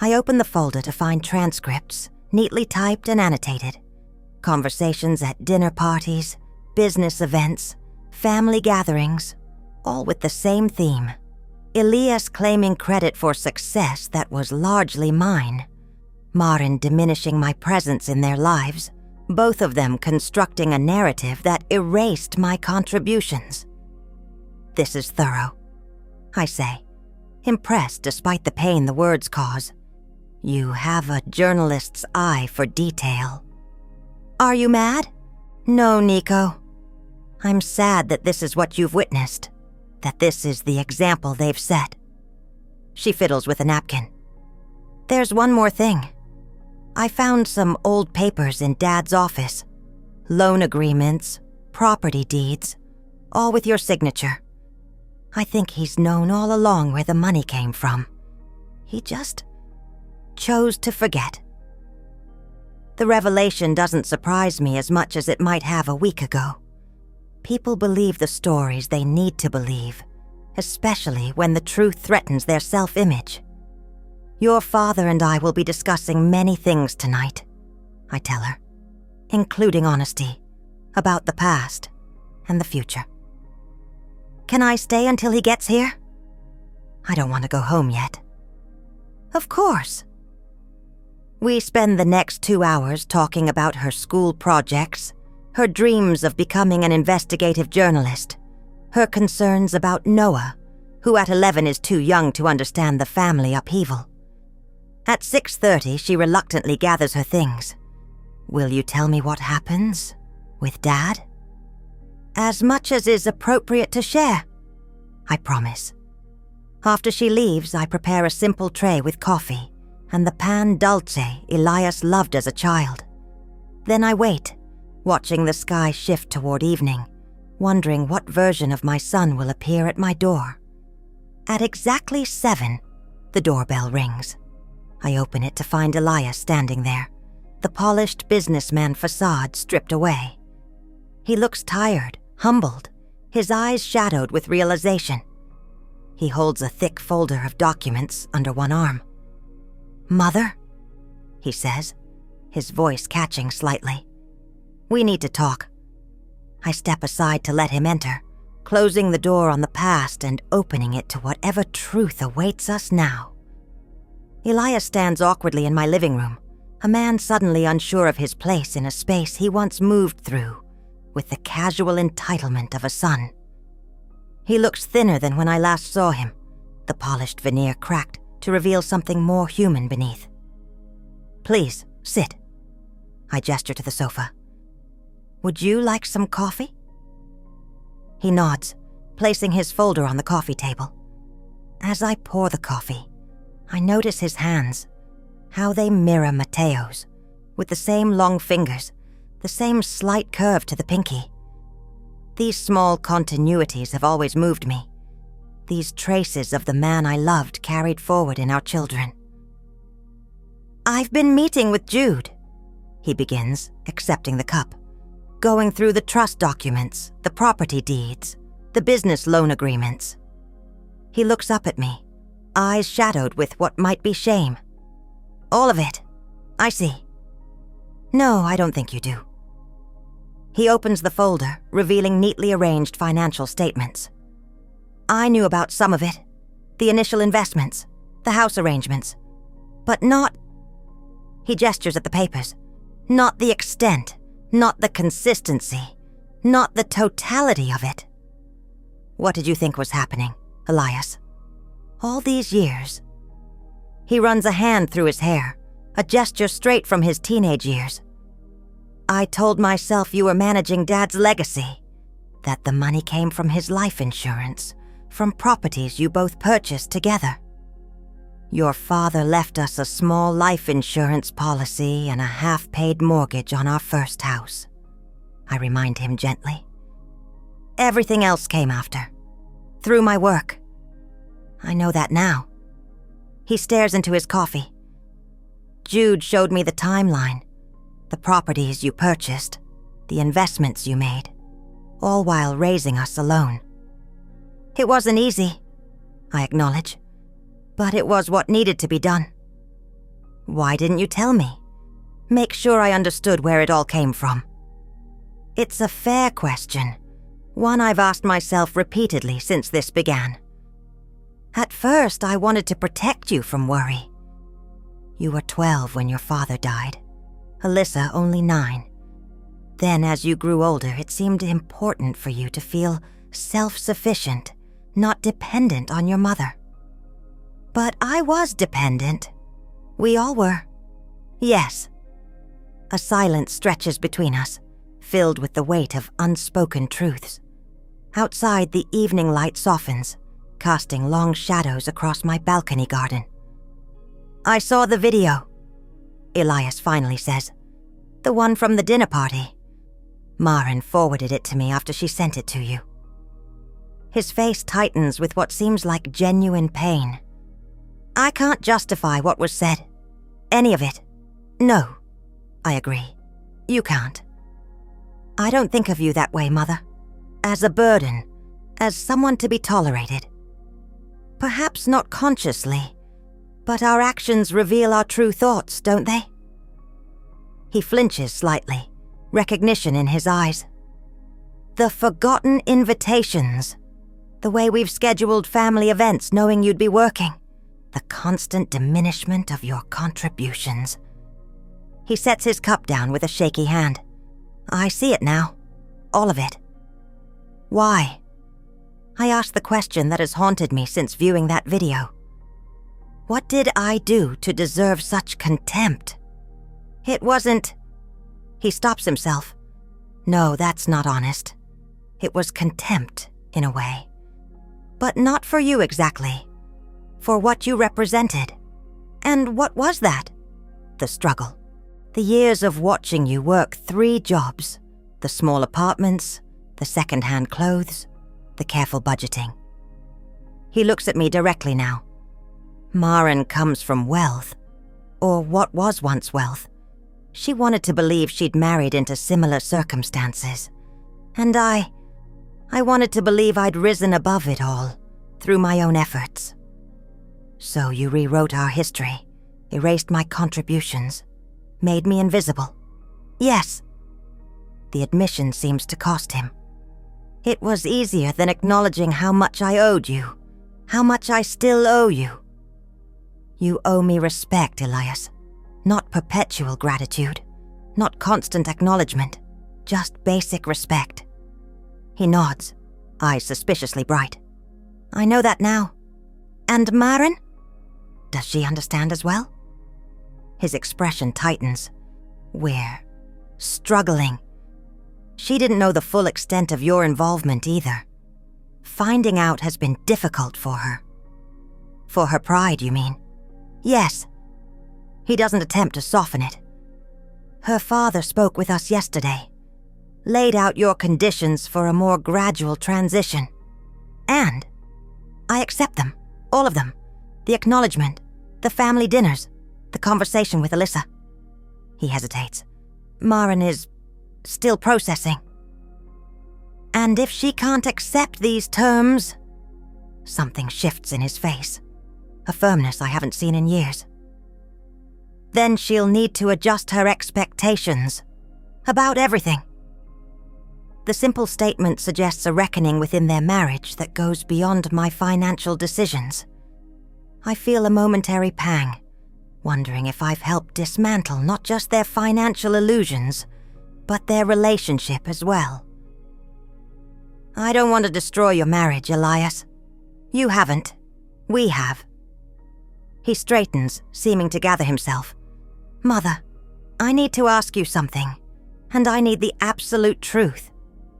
I open the folder to find transcripts, neatly typed and annotated. Conversations at dinner parties, business events, family gatherings, all with the same theme. Elias claiming credit for success that was largely mine. Marin diminishing my presence in their lives, both of them constructing a narrative that erased my contributions. "This is thorough," I say, impressed despite the pain the words cause. "You have a journalist's eye for detail." "Are you mad?" "No, Nico. I'm sad that this is what you've witnessed, that this is the example they've set." She fiddles with a napkin. "There's one more thing. I found some old papers in Dad's office. Loan agreements, property deeds, all with your signature. I think he's known all along where the money came from. He just chose to forget." The revelation doesn't surprise me as much as it might have a week ago. People believe the stories they need to believe, especially when the truth threatens their self-image. "Your father and I will be discussing many things tonight," I tell her, including honesty, about the past and the future. "Can I stay until he gets here?" I don't want to go home yet. "Of course." We spend the next 2 hours talking about her school projects, her dreams of becoming an investigative journalist, her concerns about Noah, who at 11 is too young to understand the family upheaval. At 6:30, she reluctantly gathers her things. "Will you tell me what happens with Dad?" "As much as is appropriate to share," I promise. After she leaves, I prepare a simple tray with coffee and the pan dulce Elias loved as a child. Then I wait, watching the sky shift toward evening, wondering what version of my son will appear at my door. At exactly 7, the doorbell rings. I open it to find Elias standing there, the polished businessman facade stripped away. He looks tired, humbled, his eyes shadowed with realization. He holds a thick folder of documents under one arm. "Mother?" he says, his voice catching slightly. "We need to talk." I step aside to let him enter, closing the door on the past and opening it to whatever truth awaits us now. Elias stands awkwardly in my living room, a man suddenly unsure of his place in a space he once moved through, with the casual entitlement of a son. He looks thinner than when I last saw him, the polished veneer cracked to reveal something more human beneath. "Please, sit." I gesture to the sofa. "Would you like some coffee?" He nods, placing his folder on the coffee table. As I pour the coffee, I notice his hands, how they mirror Mateo's, with the same long fingers, the same slight curve to the pinky. These small continuities have always moved me, these traces of the man I loved carried forward in our children. "I've been meeting with Jude," he begins, accepting the cup, "going through the trust documents, the property deeds, the business loan agreements." He looks up at me, eyes shadowed with what might be shame. "All of it. I see." "No, I don't think you do." He opens the folder, revealing neatly arranged financial statements. "I knew about some of it, the initial investments, the house arrangements, but not..." He gestures at the papers. "Not the extent, not the consistency, not the totality of it." "What did you think was happening, Elias? All these years?" He runs a hand through his hair, a gesture straight from his teenage years. "I told myself you were managing Dad's legacy, that the money came from his life insurance, from properties you both purchased together. Your father left us a small life insurance policy and a half-paid mortgage on our first house," I remind him gently. "Everything else came after, through my work. I know that now." He stares into his coffee. "Jude showed me the timeline, the properties you purchased, the investments you made, all while raising us alone. It wasn't easy, I acknowledge, but it was what needed to be done." "Why didn't you tell me? Make sure I understood where it all came from." "It's a fair question, one I've asked myself repeatedly since this began. At first, I wanted to protect you from worry. You were 12 when your father died, Alyssa only 9. Then as you grew older, it seemed important for you to feel self-sufficient, not dependent on your mother. But I was dependent. We all were. Yes." A silence stretches between us, filled with the weight of unspoken truths. Outside, the evening light softens, casting long shadows across my balcony garden. "I saw the video," Elias finally says. "The one from the dinner party. Maren forwarded it to me after she sent it to you." His face tightens with what seems like genuine pain. "I can't justify what was said. Any of it. No, I agree. You can't. I don't think of you that way, Mother. As a burden, as someone to be tolerated. Perhaps not consciously, but our actions reveal our true thoughts, don't they?" He flinches slightly, recognition in his eyes. "The forgotten invitations, the way we've scheduled family events knowing you'd be working, the constant diminishment of your contributions." He sets his cup down with a shaky hand. "I see it now. All of it." "Why?" I ask the question that has haunted me since viewing that video. What did I do to deserve such contempt? It wasn't... He stops himself. "No, that's not honest. It was contempt, in a way. But not for you exactly. For what you represented. And what was that? The struggle. The years of watching you work 3 jobs. The small apartments, the second-hand clothes, the careful budgeting." He looks at me directly now. Maren comes from wealth, or what was once wealth. She wanted to believe she'd married into similar circumstances. And I wanted to believe I'd risen above it all, through my own efforts. So you rewrote our history, erased my contributions, made me invisible. Yes. The admission seems to cost him. It was easier than acknowledging how much I owed you, how much I still owe you. You owe me respect, Elias. Not perpetual gratitude, not constant acknowledgement, just basic respect. He nods, eyes suspiciously bright. I know that now. And Maren? Does she understand as well? His expression tightens. We're struggling. She didn't know the full extent of your involvement either. Finding out has been difficult for her. For her pride, you mean? Yes. He doesn't attempt to soften it. Her father spoke with us yesterday, laid out your conditions for a more gradual transition. And I accept them, all of them. The acknowledgement, the family dinners, the conversation with Alyssa. He hesitates. Maren is still processing. And if she can't accept these terms... Something shifts in his face, a firmness I haven't seen in years. Then she'll need to adjust her expectations about everything. The simple statement suggests a reckoning within their marriage that goes beyond my financial decisions. I feel a momentary pang, wondering if I've helped dismantle not just their financial illusions, but their relationship as well. I don't want to destroy your marriage, Elias. You haven't. We have. He straightens, seeming to gather himself. Mother, I need to ask you something, and I need the absolute truth.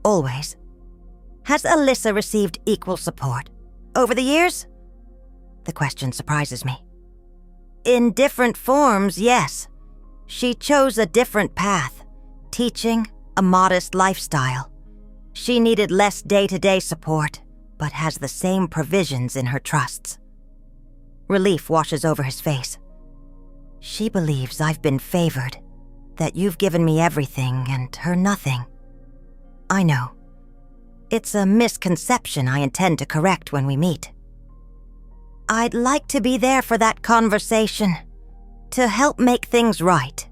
Always. Has Alyssa received equal support over the years? The question surprises me. In different forms, yes. She chose a different path, teaching a modest lifestyle. She needed less day-to-day support, but has the same provisions in her trusts. Relief washes over his face. She believes I've been favored, that you've given me everything and her nothing. I know. It's a misconception I intend to correct when we meet. I'd like to be there for that conversation, to help make things right.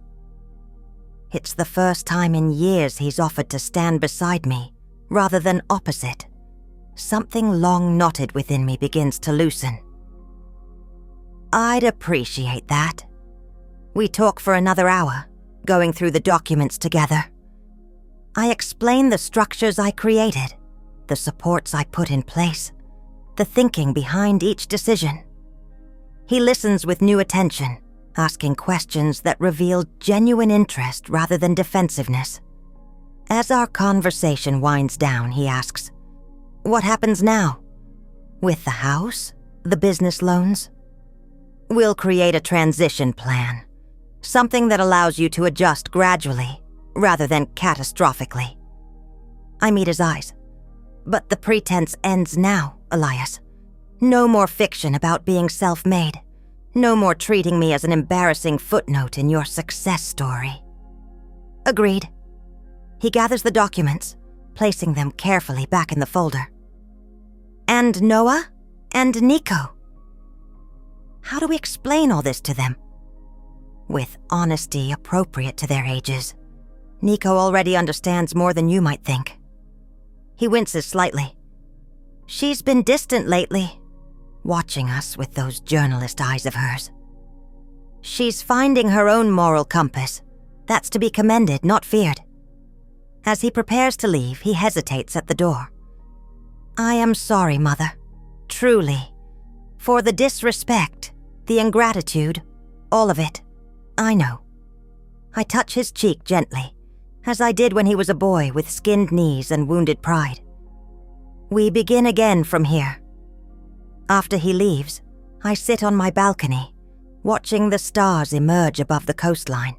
It's the first time in years he's offered to stand beside me, rather than opposite. Something long knotted within me begins to loosen. I'd appreciate that. We talk for another hour, going through the documents together. I explain the structures I created, the supports I put in place, the thinking behind each decision. He listens with new attention, asking questions that reveal genuine interest rather than defensiveness. As our conversation winds down, he asks, "What happens now? With the house? The business loans?" We'll create a transition plan, something that allows you to adjust gradually, rather than catastrophically. I meet his eyes. But the pretense ends now, Elias. No more fiction about being self-made. No more treating me as an embarrassing footnote in your success story. Agreed. He gathers the documents, placing them carefully back in the folder. And Noah? And Nico? How do we explain all this to them? With honesty appropriate to their ages. Nico already understands more than you might think. He winces slightly. She's been distant lately, watching us with those journalist eyes of hers. She's finding her own moral compass. That's to be commended, not feared. As he prepares to leave, he hesitates at the door. I am sorry, Mother. Truly. For the disrespect, the ingratitude, all of it. I know. I touch his cheek gently, as I did when he was a boy with skinned knees and wounded pride. We begin again from here. After he leaves, I sit on my balcony, watching the stars emerge above the coastline.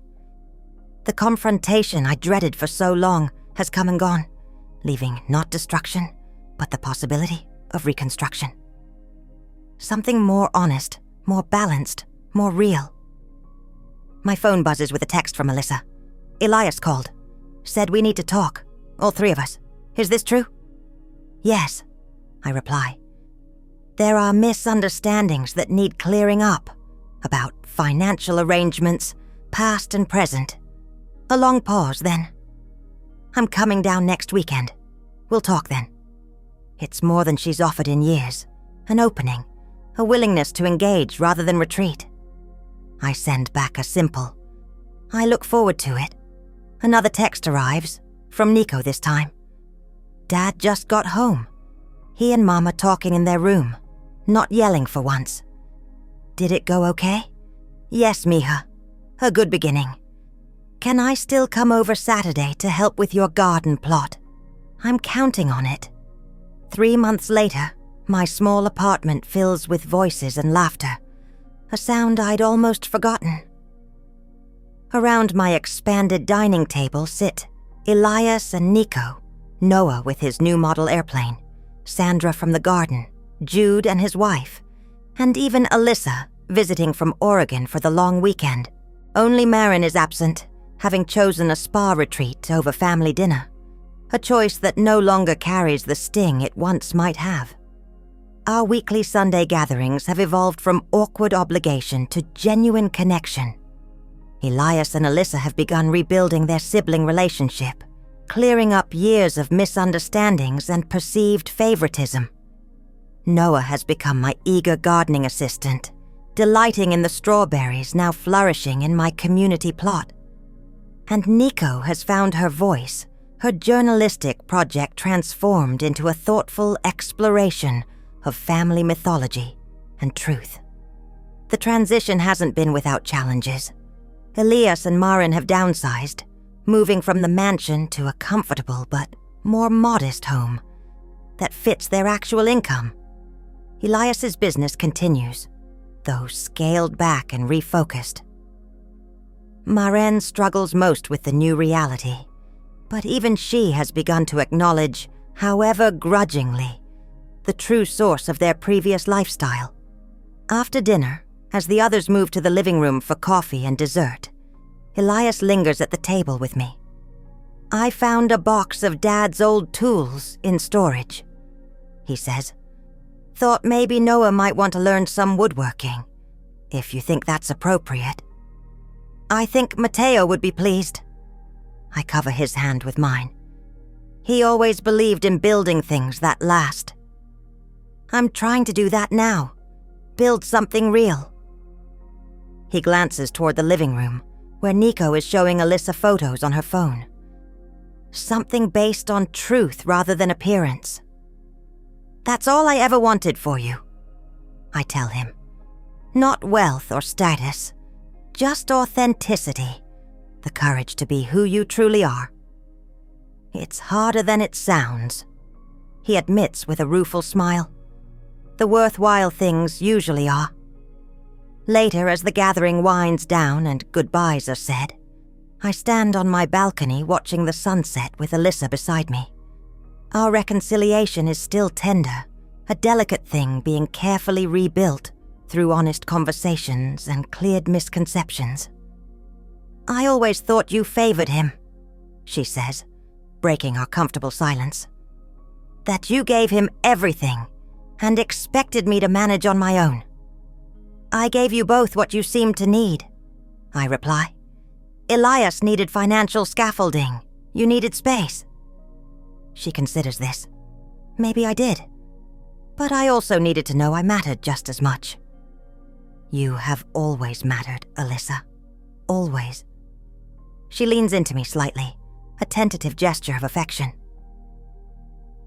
The confrontation I dreaded for so long has come and gone, leaving not destruction, but the possibility of reconstruction. Something more honest, more balanced, more real. My phone buzzes with a text from Alyssa. Elias called. Said we need to talk, all three of us. Is this true? Yes, I reply. There are misunderstandings that need clearing up about financial arrangements, past and present. A long pause, then. I'm coming down next weekend. We'll talk then. It's more than she's offered in years. An opening, a willingness to engage rather than retreat. I send back a simple, I look forward to it. Another text arrives, from Nico this time. Dad just got home. He and Mama talking in their room, not yelling for once. Did it go okay? Yes, Mija. A good beginning. Can I still come over Saturday to help with your garden plot? I'm counting on it. 3 months later, my small apartment fills with voices and laughter. a sound I'd almost forgotten. Around my expanded dining table sit Elias and Nico, Noah with his new model airplane, Sandra from the garden, Jude and his wife, and even Alyssa visiting from Oregon for the long weekend. Only Marin is absent, having chosen a spa retreat over family dinner, a choice that no longer carries the sting it once might have. Our weekly Sunday gatherings have evolved from awkward obligation to genuine connection. Elias and Alyssa have begun rebuilding their sibling relationship, clearing up years of misunderstandings and perceived favoritism. Noah has become my eager gardening assistant, delighting in the strawberries now flourishing in my community plot. And Nico has found her voice, her journalistic project transformed into a thoughtful exploration of family mythology and truth. The transition hasn't been without challenges. Elias and Marin have downsized, moving from the mansion to a comfortable but more modest home that fits their actual income. Elias's business continues, though scaled back and refocused. Marin struggles most with the new reality, but even she has begun to acknowledge, however grudgingly, the true source of their previous lifestyle. After dinner, as the others move to the living room for coffee and dessert, Elias lingers at the table with me. "I found a box of Dad's old tools in storage," he says. "Thought maybe Noah might want to learn some woodworking, if you think that's appropriate." "I think Mateo would be pleased." I cover his hand with mine. "He always believed in building things that last. I'm trying to do that now. Build something real." He glances toward the living room, where Nico is showing Alyssa photos on her phone. Something based on truth rather than appearance. "That's all I ever wanted for you," I tell him. "Not wealth or status, just authenticity, the courage to be who you truly are." "It's harder than it sounds," he admits with a rueful smile. "The worthwhile things usually are." Later, as the gathering winds down and goodbyes are said, I stand on my balcony watching the sunset with Alyssa beside me. Our reconciliation is still tender, a delicate thing being carefully rebuilt through honest conversations and cleared misconceptions. "I always thought you favored him," she says, breaking our comfortable silence. "That you gave him everything and expected me to manage on my own." "I gave you both what you seemed to need," I reply. "Elias needed financial scaffolding. You needed space." She considers this. Maybe I did. But I also needed to know I mattered just as much. "You have always mattered, Alyssa. Always." She leans into me slightly, a tentative gesture of affection.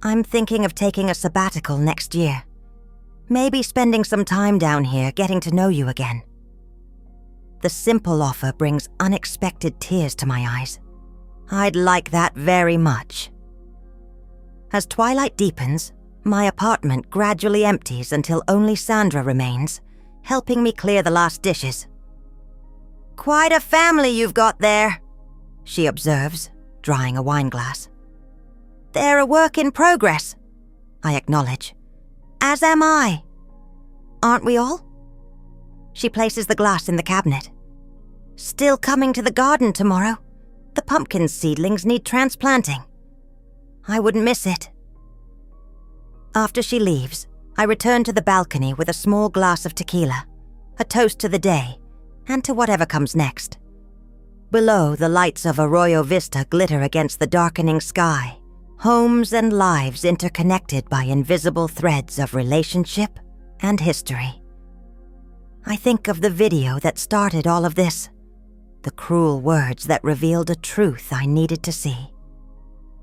"I'm thinking of taking a sabbatical next year. Maybe spending some time down here getting to know you again." The simple offer brings unexpected tears to my eyes. I'd like that very much. As twilight deepens, my apartment gradually empties until only Sandra remains, helping me clear the last dishes. "Quite a family you've got there," she observes, drying a wine glass. "They're a work in progress," I acknowledge. "As am I." "Aren't we all?" She places the glass in the cabinet. "Still coming to the garden tomorrow. The pumpkin seedlings need transplanting. I wouldn't miss it." After she leaves, I return to the balcony with a small glass of tequila, a toast to the day, and to whatever comes next. Below, the lights of Arroyo Vista glitter against the darkening sky, homes and lives interconnected by invisible threads of relationship and history. I think of the video that started all of this, the cruel words that revealed a truth I needed to see.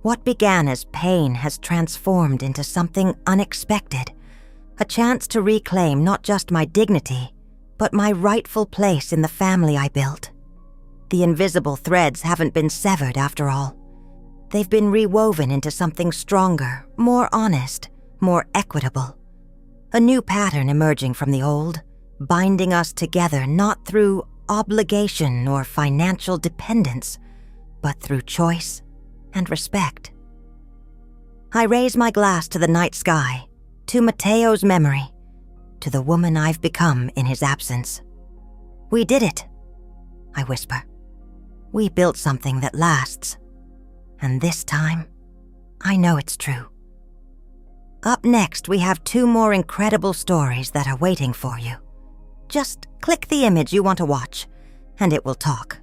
What began as pain has transformed into something unexpected, a chance to reclaim not just my dignity, but my rightful place in the family I built. The invisible threads haven't been severed after all. They've been rewoven into something stronger, more honest, more equitable. A new pattern emerging from the old, binding us together not through obligation or financial dependence, but through choice and respect. I raise my glass to the night sky, to Mateo's memory, to the woman I've become in his absence. We did it, I whisper. We built something that lasts. And this time, I know it's true. Up next, we have 2 more incredible stories that are waiting for you. Just click the image you want to watch, and it will talk.